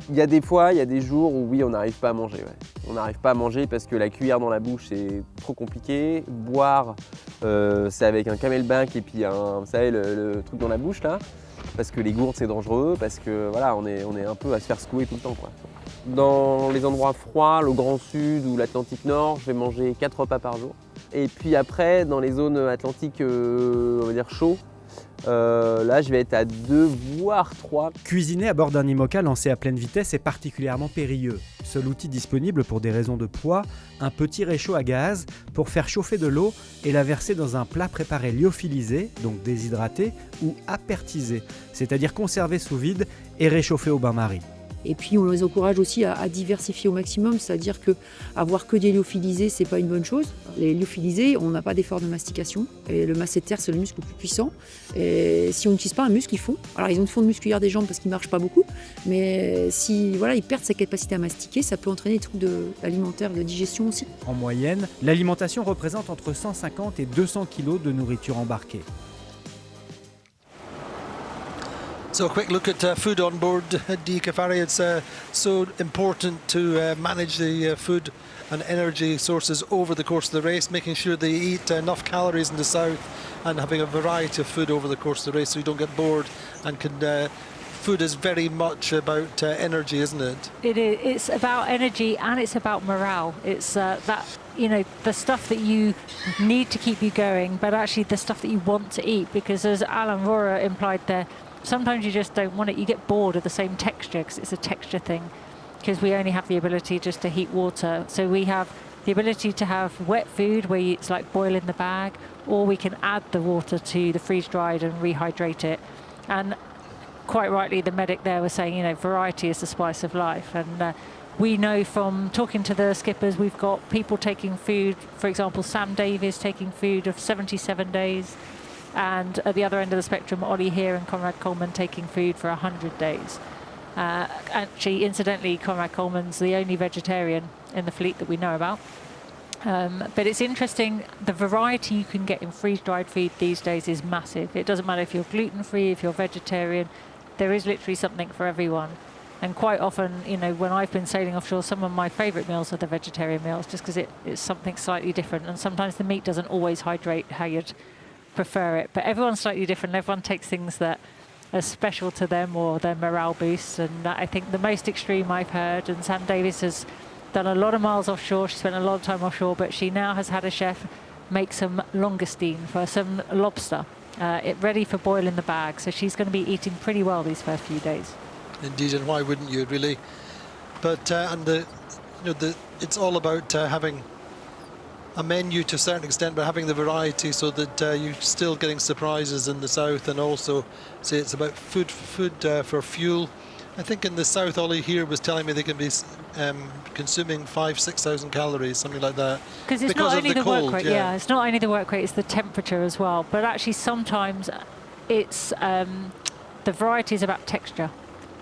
Il y a des fois, il y a des jours où oui, on n'arrive pas à manger. Ouais. On n'arrive pas à manger parce que la cuillère dans la bouche, c'est trop compliqué. Boire, c'est avec un camelback et puis vous savez, le truc dans la bouche là. Parce que les gourdes, c'est dangereux, parce que voilà, on est un peu à se faire secouer tout le temps, quoi. Dans les endroits froids, le Grand Sud ou l'Atlantique Nord, je vais manger 4 repas par jour. Et puis après, dans les zones atlantiques, on va dire chaud, là je vais être à 2 voire 3. Cuisiner à bord d'un IMOCA lancé à pleine vitesse est particulièrement périlleux. Seul outil disponible pour des raisons de poids, un petit réchaud à gaz pour faire chauffer de l'eau et la verser dans un plat préparé lyophilisé, donc déshydraté, ou apertisé, c'est-à-dire conservé sous vide et réchauffé au bain-marie. Et puis on les encourage aussi à diversifier au maximum, c'est-à-dire qu'avoir que des lyophilisés, c'est pas une bonne chose. Les lyophilisés, on n'a pas d'effort de mastication, et le masséter, c'est le muscle le plus puissant. Et si on n'utilise pas un muscle, ils font. Alors ils ont une fonte musculaire des jambes parce qu'ils ne marchent pas beaucoup, mais si voilà, ils perdent sa capacité à mastiquer, ça peut entraîner des troubles alimentaires, de digestion aussi. En moyenne, l'alimentation représente entre 150 et 200 kg de nourriture embarquée. So a quick look at food on board Di Cafari. It's so important to manage the food and energy sources over the course of the race, making sure they eat enough calories in the south and having a variety of food over the course of the race so you don't get bored. And food is very much about energy, isn't it? It is. It's about energy and it's about morale. It's that, you know, the stuff that you need to keep you going, but actually the stuff that you want to eat, because as Alan Rora implied there, sometimes you just don't want it. You get bored of the same texture because it's a texture thing, because we only have the ability just to heat water. So we have the ability to have wet food where it's like boil in the bag, or we can add the water to the freeze-dried and rehydrate it. And quite rightly, the medic there was saying, you know, variety is the spice of life. And we know from talking to the skippers, we've got people taking food, for example, Sam Davies taking food of 77 days. And at the other end of the spectrum, Ollie here and Conrad Coleman taking food for 100 days. Actually, incidentally, Conrad Coleman's the only vegetarian in the fleet that we know about. But it's interesting, the variety you can get in freeze-dried feed these days is massive. It doesn't matter if you're gluten-free, if you're vegetarian, there is literally something for everyone. And quite often, you know, when I've been sailing offshore, some of my favourite meals are the vegetarian meals, just because it's something slightly different. And sometimes the meat doesn't always hydrate how you'd prefer it, but everyone's slightly different. Everyone takes things that are special to them or their morale boosts. And I think the most extreme I've heard, and Sam Davis has done a lot of miles offshore, she spent a lot of time offshore, but she now has had a chef make some langoustine for some lobster, ready for boil in the bag. So she's going to be eating pretty well these first few days. Indeed, and why wouldn't you, really? But it's all about having a menu to a certain extent, but having the variety so that you're still getting surprises in the south. And also, say it's about food for fuel. I think in the south, Ollie here was telling me they can be consuming 5,000-6,000 calories, something like that. Because it's not only the work rate, yeah, it's not only the work rate, it's the temperature as well. But actually, sometimes it's the variety is about texture.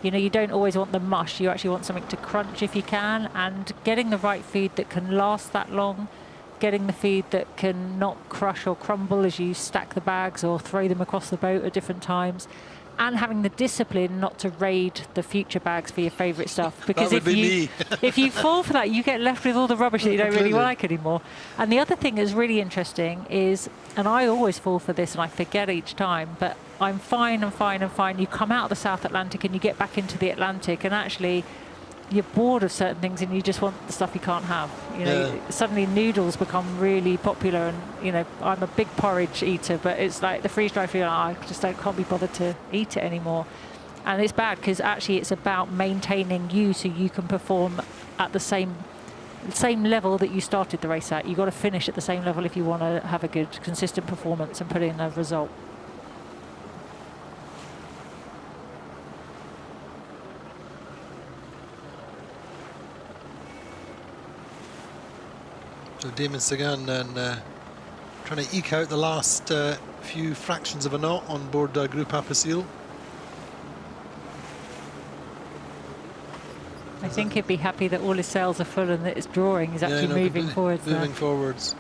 You know, you don't always want the mush. You actually want something to crunch if you can, and getting the right food that can last that long. Getting the feed that can not crush or crumble as you stack the bags or throw them across the boat at different times, and having the discipline not to raid the future bags for your favourite stuff, because if you fall for that, you get left with all the rubbish that you don't really like anymore. And the other thing that's really interesting is, and I always fall for this and I forget each time, but I'm fine and fine and fine. You come out of the South Atlantic and you get back into the Atlantic, and actually you're bored of certain things and you just want the stuff you can't have. You know, suddenly noodles become really popular, and you know, I'm a big porridge eater, but it's like the freeze-dried food, I just can't be bothered to eat it anymore. And it's bad because actually it's about maintaining you so you can perform at the same level that you started the race at. You've got to finish at the same level if you want to have a good, consistent performance and put in a result. So Damon Sagan then trying to eke out the last few fractions of a knot on board Groupe Apicil. I think he'd be happy that all his sails are full and that it's drawing. He's actually moving forwards. Moving forwards.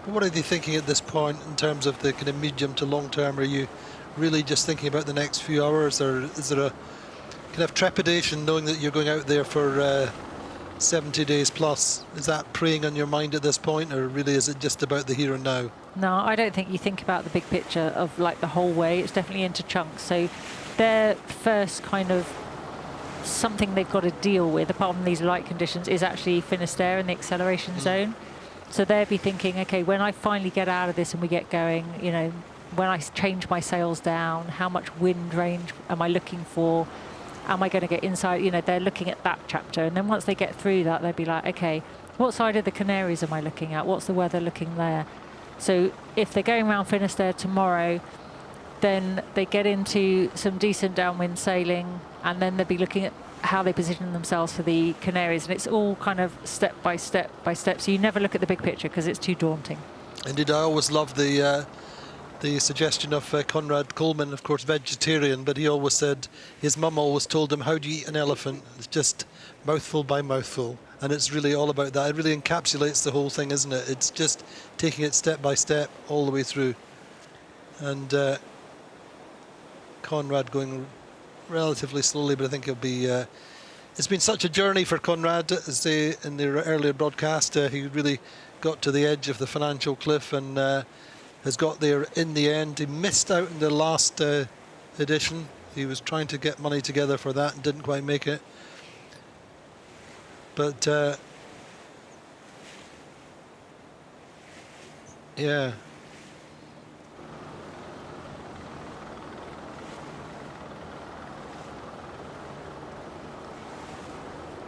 But what are they thinking at this point in terms of the kind of medium to long term? Are you really just thinking about the next few hours, or is there a kind of trepidation knowing that you're going out there for 70 days plus? Is that preying on your mind at this point, or really is it just about the here and now? No, I don't think you think about the big picture of like the whole way. It's definitely into chunks. So their first kind of something they've got to deal with, apart from these light conditions, is actually Finisterre in the acceleration zone. So they'll be thinking, okay, when I finally get out of this and we get going, you know, when I change my sails down, how much wind range am I looking for? Am I going to get inside? You know, they're looking at that chapter. And then once they get through that, they'll be like, okay, what side of the Canaries am I looking at? What's the weather looking there? So if they're going around Finisterre tomorrow, then they get into some decent downwind sailing, and then they'll be looking at how they position themselves for the Canaries. And it's all kind of step by step by step. So you never look at the big picture because it's too daunting. Indeed, I always love the suggestion of Conrad Coleman, of course vegetarian, but he always said, his mum always told him, how do you eat an elephant? It's just mouthful by mouthful. And it's really all about that. It really encapsulates the whole thing, isn't it? It's just taking it step by step all the way through. And Conrad going relatively slowly, but I think he'll be... it's been such a journey for Conrad, as they in the earlier broadcast. He really got to the edge of the financial cliff and has got there in the end. He missed out in the last edition. He was trying to get money together for that and didn't quite make it. But yeah.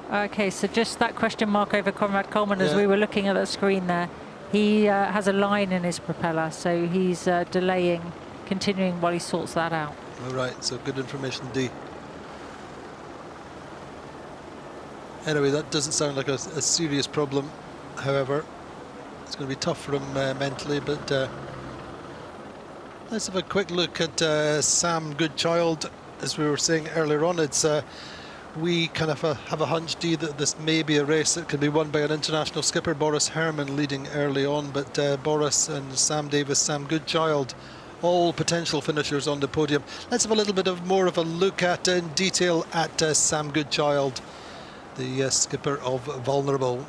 Okay, so just that question mark over Conrad Coleman as we were looking at that screen there. He has a line in his propeller, so he's delaying, continuing while he sorts that out. All right, so good information, D. Anyway, that doesn't sound like a serious problem. However, it's going to be tough for him mentally, but let's have a quick look at Sam Goodchild. As we were saying earlier on, it's we kind of have a hunch, D, that this may be a race that can be won by an international skipper, Boris Herman, leading early on, but Boris and Sam Davis, Sam Goodchild, all potential finishers on the podium. Let's have a little bit more of a look at in detail at Sam Goodchild, the skipper of Vulnerable.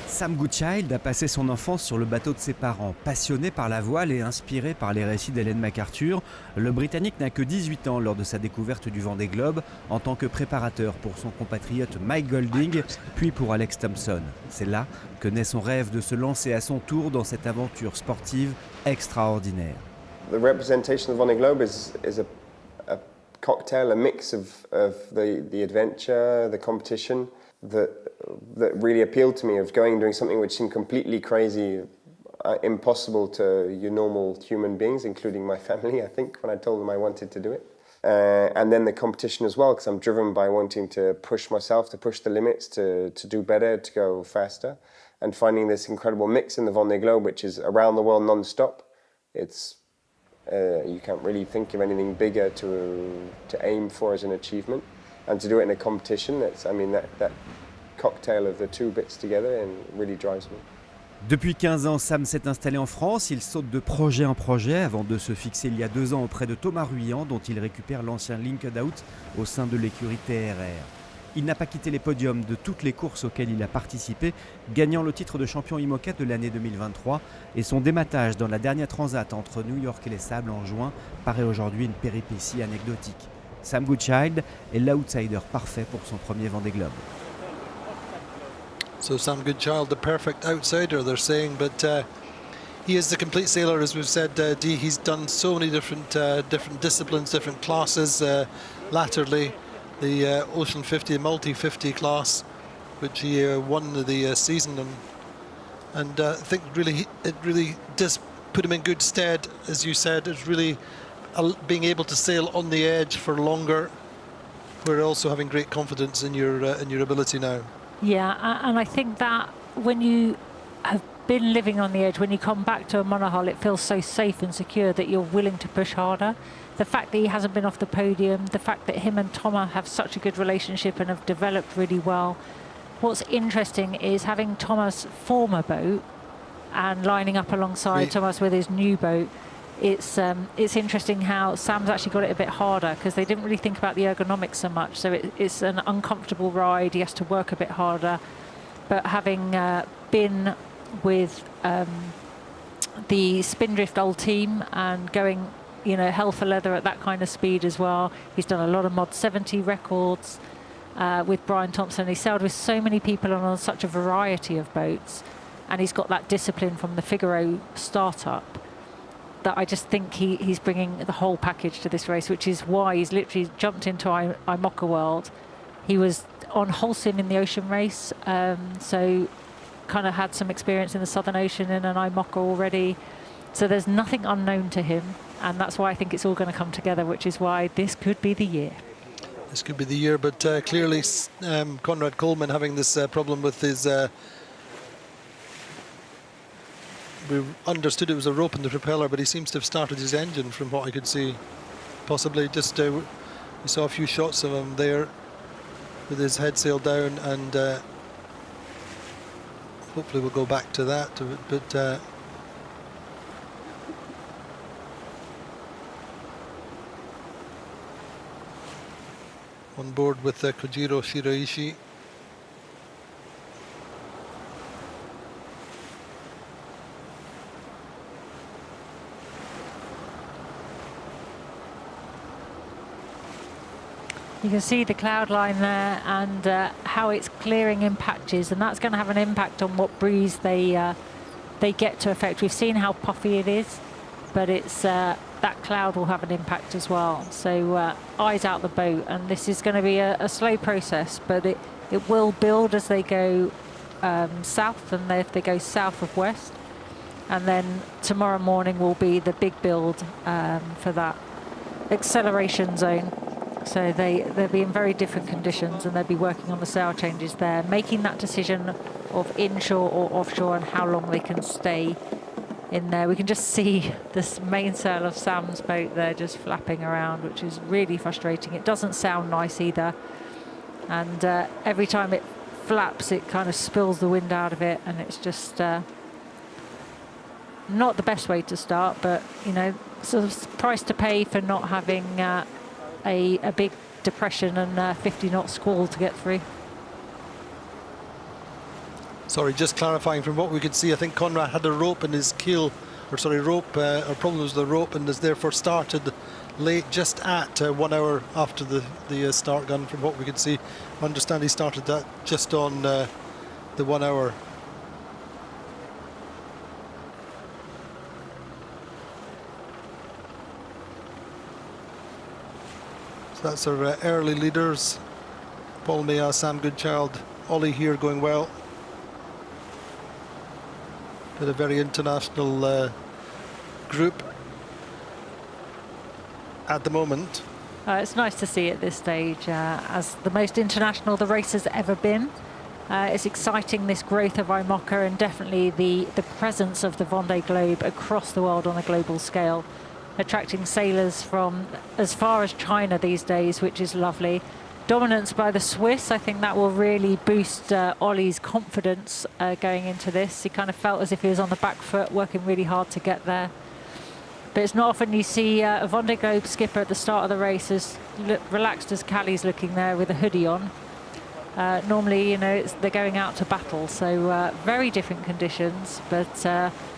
Sam Goodchild a passé son enfance sur le bateau de ses parents. Passionné par la voile et inspiré par les récits d'Hélène MacArthur, le Britannique n'a que 18 ans lors de sa découverte du Vendée Globe en tant que préparateur pour son compatriote Mike Golding, puis pour Alex Thompson. C'est là que naît son rêve de se lancer à son tour dans cette aventure sportive extraordinaire. The representation of the Vendée Globe is a cocktail, a mix of the adventure, the competition, that really appealed to me, of doing something which seemed completely crazy, impossible to your normal human beings, including my family, I think, when I told them I wanted to do it. And then the competition as well, because I'm driven by wanting to push myself, to push the limits, to do better, to go faster, and finding this incredible mix in the Vendée Globe, which is around the world non-stop. It's you can't really think of anything bigger to aim for as an achievement. And to do it in a competition, that cocktail of the two bits together and really drives me. Depuis 15 ans, Sam s'est installé en France. Il saute de projet en projet avant de se fixer il y a 2 ans auprès de Thomas Ruyant, dont il récupère l'ancien linked out au sein de l'écurie TRR. Il n'a pas quitté les podiums de toutes les courses auxquelles il a participé, gagnant le titre de champion IMOCA de l'année 2023. Et son dématage dans la dernière transat entre New York et les Sables en juin paraît aujourd'hui une péripétie anecdotique. Sam Goodchild est l'outsider parfait pour son premier Vendée Globe. So Sam Goodchild, the perfect outsider, they're saying, but he is the complete sailor, as we've said. Dee, he's done so many different disciplines, different classes. Latterly, the Ocean 50, multi 50 class, which he won the season, and I think it really does put him in good stead, as you said. It's really being able to sail on the edge for longer. We're also having great confidence in your ability now. Yeah, and I think that when you have been living on the edge, when you come back to a monohull, it feels so safe and secure that you're willing to push harder. The fact that he hasn't been off the podium, the fact that him and Thomas have such a good relationship and have developed really well. What's interesting is having Thomas' former boat and lining up alongside Thomas with his new boat. It's interesting how Sam's actually got it a bit harder because they didn't really think about the ergonomics so much. So it's an uncomfortable ride. He has to work a bit harder. But having been with the Spindrift old team and going, hell for leather at that kind of speed as well. He's done a lot of Mod 70 records with Brian Thompson. He sailed with so many people on such a variety of boats. And he's got that discipline from the Figaro startup that I just think he's bringing the whole package to this race, which is why he's literally jumped into IMOCA World. He was on Holcim in the ocean race, so kind of had some experience in the Southern Ocean in an IMOCA already. So there's nothing unknown to him, and that's why I think it's all going to come together, which is why this could be the year. This could be the year, but clearly Conrad Coleman having this problem with his... we understood it was a rope in the propeller, but he seems to have started his engine from what I could see. Possibly just, we saw a few shots of him there with his head sail down, and hopefully we'll go back to that. But on board with Kojiro Shiraishi. You can see the cloud line there and how it's clearing in patches, and that's going to have an impact on what breeze they get to affect. We've seen how puffy it is, but it's that cloud will have an impact as well. So eyes out the boat, and this is going to be a slow process, but it will build as they go south, and if they go south of west. And then tomorrow morning will be the big build for that acceleration zone. So they'll be in very different conditions, and they'll be working on the sail changes there, making that decision of inshore or offshore and how long they can stay in there. We can just see this mainsail of Sam's boat there just flapping around, which is really frustrating. It doesn't sound nice either, and every time it flaps it kind of spills the wind out of it, and it's just not the best way to start, but sort of price to pay for not having a big depression and 50 knot squall to get through. Sorry, just clarifying from what we could see, I think Conrad had a rope in his keel, or problems with the rope, and has therefore started late, just at 1 hour after the start gun. From what we could see, I understand he started that just on the 1 hour. So that's our early leaders. Paul Mea, Sam Goodchild, Ollie here going well. Been a very international group at the moment. It's nice to see at this stage, as the most international the race has ever been. It's exciting, this growth of IMOCA, and definitely the presence of the Vendée Globe across the world on a global scale, attracting sailors from as far as China these days, which is lovely. Dominance by the Swiss, I think that will really boost Ollie's confidence going into this. He kind of felt as if he was on the back foot, working really hard to get there. But it's not often you see a Vendée Globe skipper at the start of the race as relaxed as Callie's looking there with a hoodie on. Normally, you know, they're going out to battle, so very different conditions, but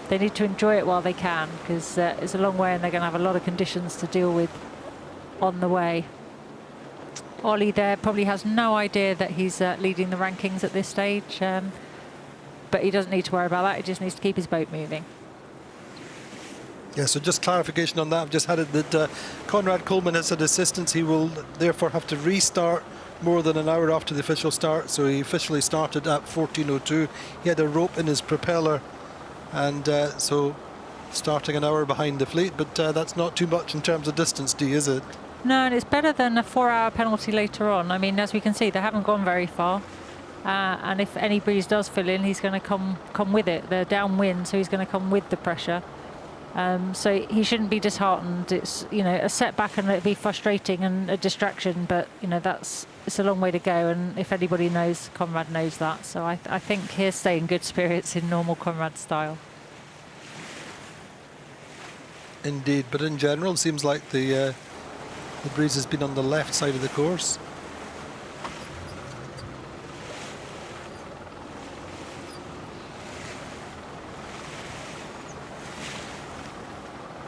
they need to enjoy it while they can, because it's a long way and they're going to have a lot of conditions to deal with on the way. Ollie there probably has no idea that he's leading the rankings at this stage, but he doesn't need to worry about that. He just needs to keep his boat moving. Yeah, so just clarification on that. I've just had it that Conrad Coleman has had assistance. He will therefore have to restart more than an hour after the official start. So he officially started at 14:02. He had a rope in his propeller, and so starting an hour behind the fleet. But that's not too much in terms of distance, Dee, is it? No, and it's better than a 4-hour penalty later on. I mean, as we can see, they haven't gone very far. And if any breeze does fill in, he's going to come with it. They're downwind, so he's going to come with the pressure. So he shouldn't be disheartened. It's, you know, a setback and it'd be frustrating and a distraction, but you know, it's a long way to go, and if anybody knows, Conrad knows that. So I think he'll stay in good spirits in normal Conrad style. Indeed, but in general, it seems like the breeze has been on the left side of the course.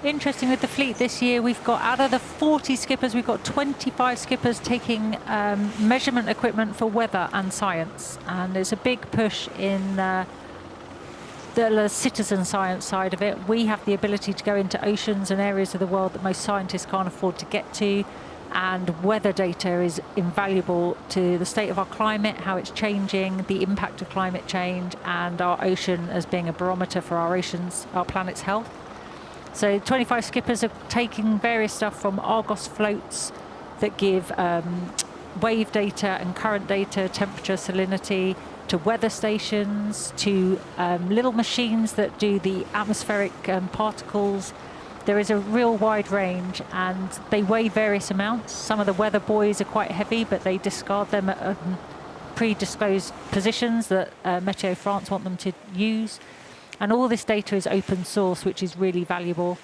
Interesting with the fleet this year, we've got, out of the 40 skippers, we've got 25 skippers taking measurement equipment for weather and science. And there's a big push in the citizen science side of it. We have the ability to go into oceans and areas of the world that most scientists can't afford to get to. And weather data is invaluable to the state of our climate, how it's changing, the impact of climate change, and our ocean as being a barometer for our oceans, our planet's health. So 25 skippers are taking various stuff from Argos floats that give wave data and current data, temperature, salinity, to weather stations, to little machines that do the atmospheric particles. There is a real wide range, and they weigh various amounts. Some of the weather buoys are quite heavy, but they discard them at pre-disclosed positions that Météo France want them to use. And all this data is open source, which is really valuable.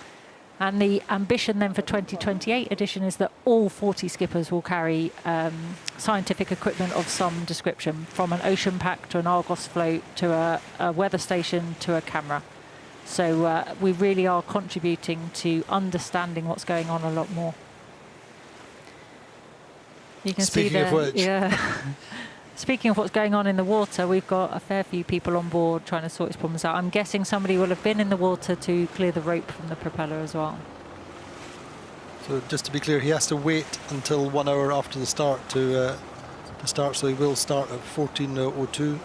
And the ambition then for 2028 edition is that all 40 skippers will carry scientific equipment of some description, from an ocean pack to an Argos float to a weather station to a camera. So we really are contributing to understanding what's going on a lot more. You can Speaking see of which. Yeah. Speaking of what's going on in the water, we've got a fair few people on board trying to sort his problems out. I'm guessing somebody will have been in the water to clear the rope from the propeller as well. So just to be clear, he has to wait until 1 hour after the start to start, so he will start at 14:02.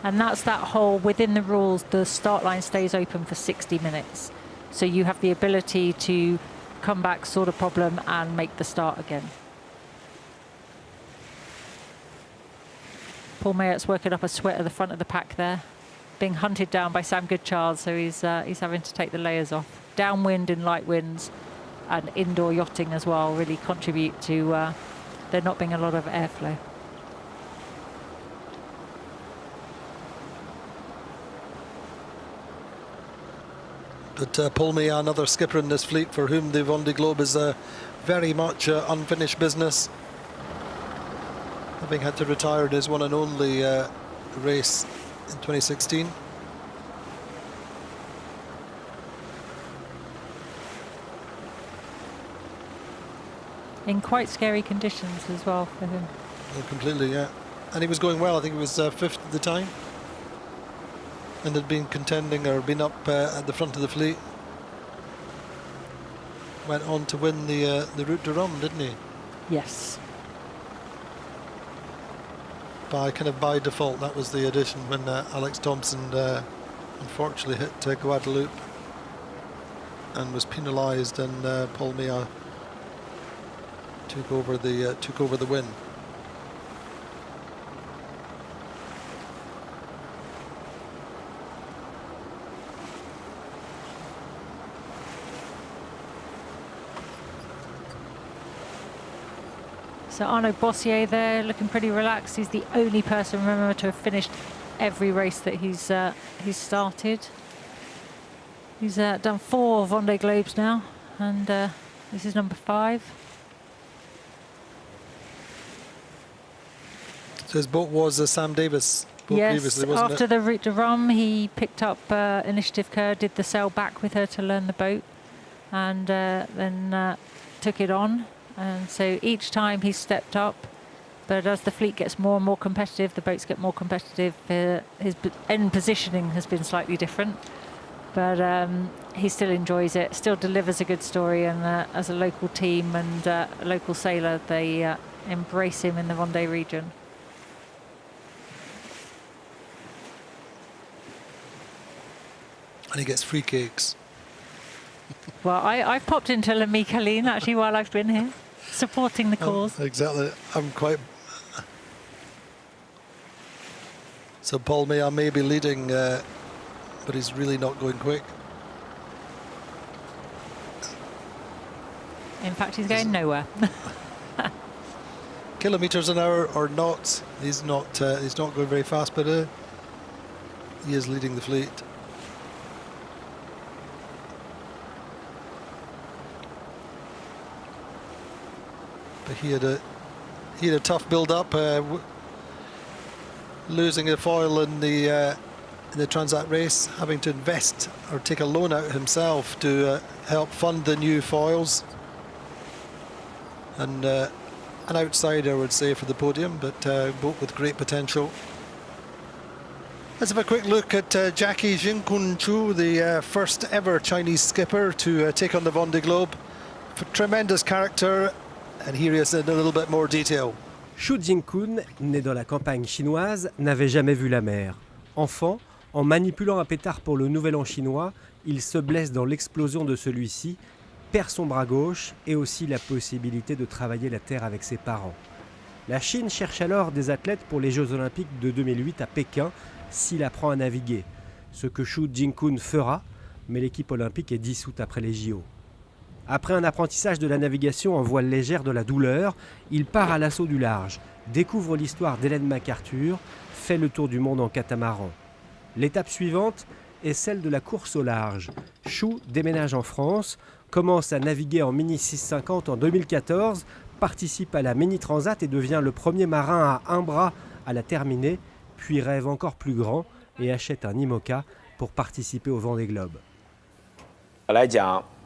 And that's that whole, within the rules, the start line stays open for 60 minutes. So you have the ability to come back, sort a problem, and make the start again. Paul Mayert's working up a sweat at the front of the pack there, being hunted down by Sam Goodchild, so he's having to take the layers off. Downwind and light winds and indoor yachting as well really contribute to there not being a lot of airflow. But Paul Mayert, another skipper in this fleet for whom the Vendée Globe is very much unfinished business, having had to retire in his one and only race in 2016. In quite scary conditions as well for him. Oh, completely, yeah. And he was going well. I think he was fifth at the time, and had been contending or been up at the front of the fleet. Went on to win the Route de Rome, didn't he? Yes. By default, that was the addition when Alex Thompson unfortunately hit Guadeloupe and was penalised, and Paul Mayert took over the win. So Arnaud Bossier there, looking pretty relaxed. He's the only person, remember, to have finished every race that he's started. He's done 4 Vendée Globes now, and this is number 5. His boat was Sam Davis boat Yes, previously, wasn't after it? the route de Rome, he picked up Initiative Kerr, did the sail back with her to learn the boat, and then took it on. And so each time he stepped up, but as the fleet gets more and more competitive, the boats get more competitive, his end positioning has been slightly different. But he still enjoys it, still delivers a good story, and as a local team and a local sailor, they embrace him in the Vendée region. And he gets free cakes. Well, I've popped into La Micaline actually while I've been here, supporting the cause. Exactly. I'm quite... So Paul May be leading, but he's really not going quick. In fact, he's going nowhere. Kilometers an hour or not, he's not going very fast, but he is leading the fleet. But he had a tough build-up, losing a foil in the Transat race, having to invest or take a loan out himself to help fund the new foils. And an outsider, I would say, for the podium, but boat with great potential. Let's have a quick look at Jackie Jinkun Chu, the first ever Chinese skipper to take on the Vendée Globe. Tremendous character, and here he is in a little bit more detail. Xu Jinkun, né dans la campagne chinoise, n'avait jamais vu la mer. Enfant, en manipulant un pétard pour le Nouvel An chinois, il se blesse dans l'explosion de celui-ci, perd son bras gauche et aussi la possibilité de travailler la terre avec ses parents. La Chine cherche alors des athlètes pour les Jeux Olympiques de 2008 à Pékin s'il apprend à naviguer. Ce que Xu Jinkun fera, mais l'équipe olympique est dissoute après les JO. Après un apprentissage de la navigation en voile légère de la douleur, il part à l'assaut du large, découvre l'histoire d'Hélène MacArthur, fait le tour du monde en catamaran. L'étape suivante est celle de la course au large. Xu déménage en France, commence à naviguer en Mini 650 en 2014, participe à la Mini Transat et devient le premier marin à un bras à la terminer, puis rêve encore plus grand et achète un IMOCA pour participer au Vendée Globe.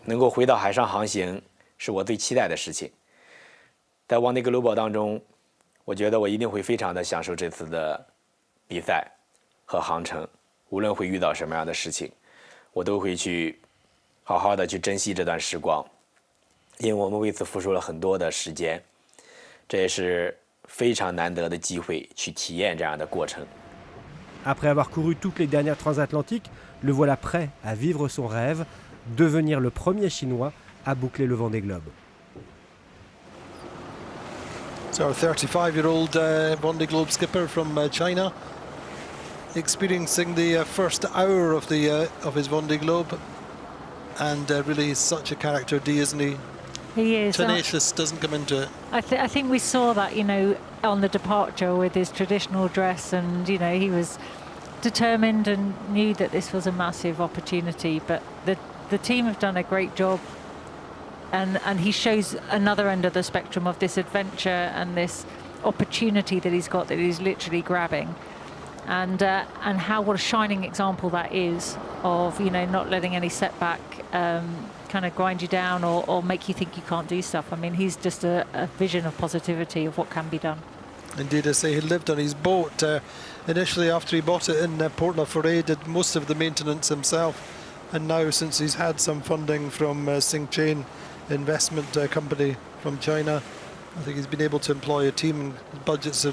能够回到海上航行是我最期待的事情。在Vendée Globe当中，我觉得我一定会非常的享受这次的比赛和航程，无论会遇到什么样的事情，我都会去好好的去珍惜这段时光，因为我们为此付出了很多的时间，这也是非常难得的机会去体验这样的过程。 Après avoir couru toutes les dernières transatlantiques, le voilà prêt à vivre son rêve, devenir le premier Chinois à boucler le Vendée Globe. So our 35-year-old Vendée Globe skipper from China, experiencing the first hour of his Vendée Globe, and really such a character D, isn't he? He is. Tenacious, doesn't come into it. I think we saw that, you know, on the departure with his traditional dress, and you know he was determined and knew that this was a massive opportunity. But the team have done a great job, and he shows another end of the spectrum of this adventure and this opportunity that he's got, that he's literally grabbing, and how what a shining example that is of, you know, not letting any setback kind of grind you down or make you think you can't do stuff. I mean, he's just a vision of positivity of what can be done. Indeed, I say he lived on his boat. Initially, after he bought it in Port La Forêt, did most of the maintenance himself. And now, since he's had some funding from Xingchen investment company from China, I think he's been able to employ a team, and his budgets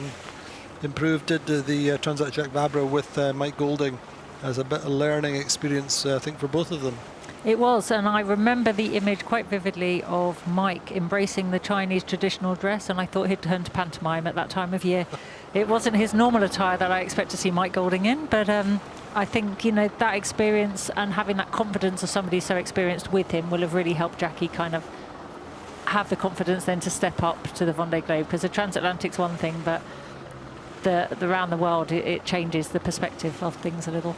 improved. Did the Transat Jacques Vabre with Mike Golding as a bit of learning experience, I think, for both of them. It was, and I remember the image quite vividly of Mike embracing the Chinese traditional dress, and I thought he'd turned to pantomime at that time of year. It wasn't his normal attire that I expect to see Mike Golding in, but I think, you know, that experience and having that confidence of somebody so experienced with him will have really helped Jackie kind of have the confidence then to step up to the Vendée Globe, because the transatlantic's one thing, but the around the world, it changes the perspective of things a little.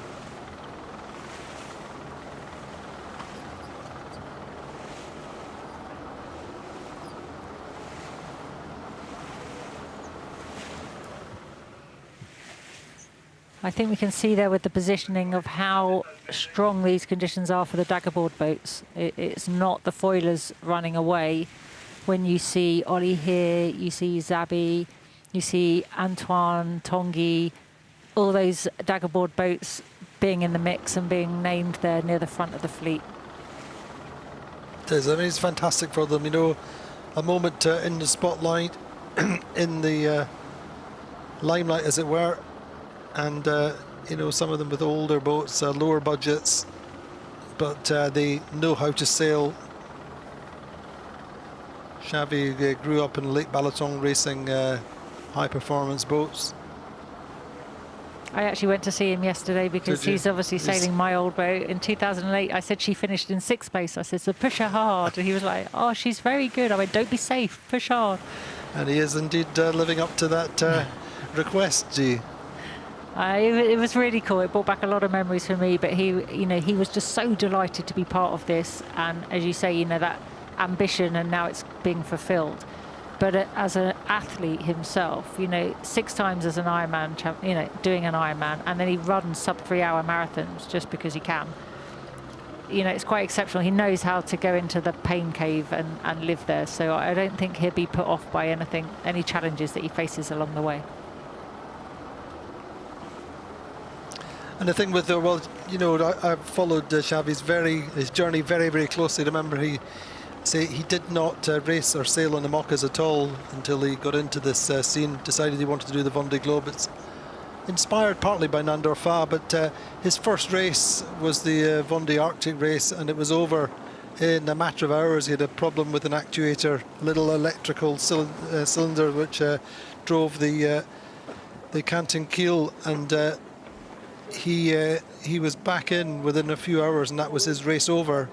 I think we can see there with the positioning of how strong these conditions are for the daggerboard boats. It's not the foilers running away. When you see Ollie here, you see Zabi, you see Antoine, Tanguy, all those daggerboard boats being in the mix and being named there near the front of the fleet. It is. I mean, it's fantastic for them. You know, a moment in the spotlight, in the limelight, as it were, and you know, some of them with older boats, lower budgets, but they know how to sail. Xavi grew up in Lake Balaton racing high-performance boats. I actually went to see him yesterday because he's obviously sailing my old boat. In 2008, I said she finished in 6th place. I said, so push her hard. And he was like, oh, she's very good. I went, don't be safe, push hard. And he is indeed living up to that request, G. It was really cool. It brought back a lot of memories for me. But he was just so delighted to be part of this. And as you say, you know, that ambition, and now it's being fulfilled. But as an athlete himself, you know, 6 times as an Ironman, you know, doing an Ironman, and then he runs sub 3-hour marathons just because he can. You know, it's quite exceptional. He knows how to go into the pain cave and live there. So I don't think he'll be put off by anything, any challenges that he faces along the way. And the thing with the, well, you know, I've followed Xavi's his journey very, very closely. Remember, he did not race or sail on the Moccas at all until he got into this scene, decided he wanted to do the Vendée Globe. It's inspired partly by Nandor Fa, but his first race was the Vendée Arctic race, and it was over in a matter of hours. He had a problem with an actuator, a little electrical cylinder which drove the canting keel, and he was back in within a few hours, and that was his race over.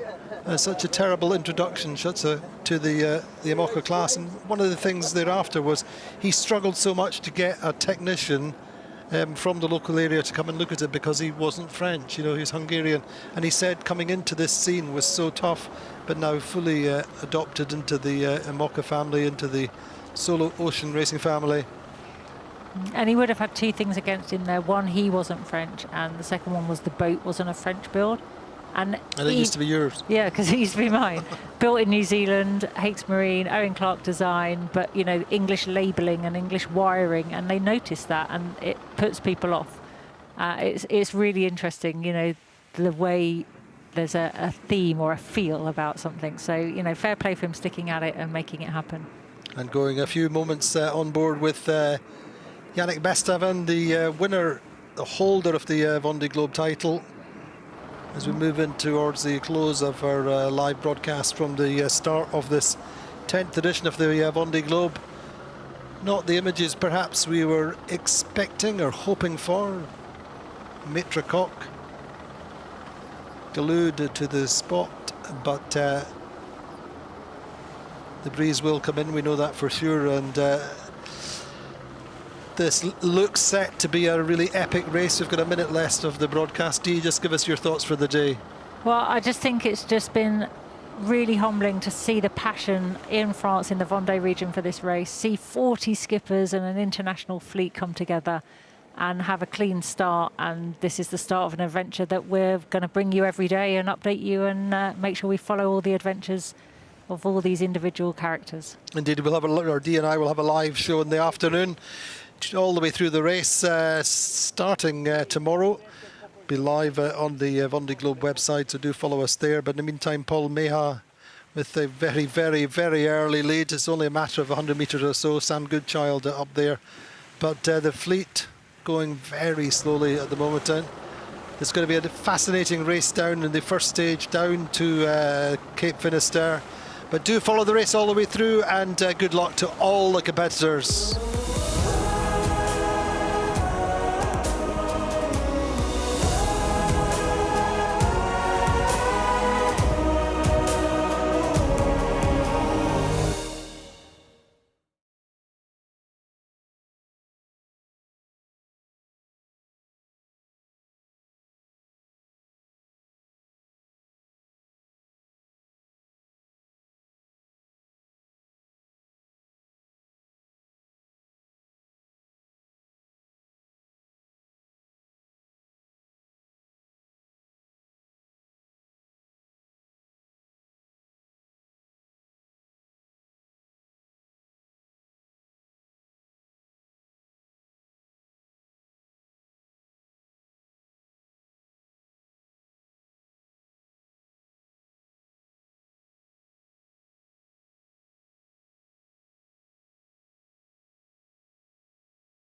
Such a terrible introduction to the IMOCA class, and one of the things thereafter was he struggled so much to get a technician from the local area to come and look at it because he wasn't French, you know, he's Hungarian, and he said coming into this scene was so tough, but now fully adopted into the IMOCA family, into the solo ocean racing family. And he would have had 2 things against him there. One, he wasn't French, and the second one was the boat wasn't a French build. And it used to be yours. Yeah, because it used to be mine. Built in New Zealand, Hakes Marine, Owen Clark design, but, you know, English labelling and English wiring, and they notice that, and it puts people off. It's really interesting, you know, the way there's a theme or a feel about something. So, you know, fair play for him sticking at it and making it happen. And going a few moments on board with Yannick Bestaven, the winner, the holder of the Vendée Globe title, as we move in towards the close of our live broadcast from the start of this 10th edition of the Vendée Globe. Not the images perhaps we were expecting or hoping for. Maitre Coq glued to the spot, but the breeze will come in, we know that for sure, and this looks set to be a really epic race. We've got a minute left of the broadcast. Dee, just give us your thoughts for the day. Well, I just think it's just been really humbling to see the passion in France, in the Vendée region for this race, see 40 skippers and an international fleet come together and have a clean start. And this is the start of an adventure that we're going to bring you every day and update you and make sure we follow all the adventures of all these individual characters. Indeed, we'll have or Dee and I will have a live show in the afternoon, all the way through the race, starting tomorrow. Be live on the Vendée Globe website, so do follow us there. But in the meantime, Paul Meha with a very, very, very early lead. It's only a matter of 100 metres or so. Sam Goodchild up there. But the fleet going very slowly at the moment. It's going to be a fascinating race down in the first stage, down to Cape Finisterre. But do follow the race all the way through, and good luck to all the competitors.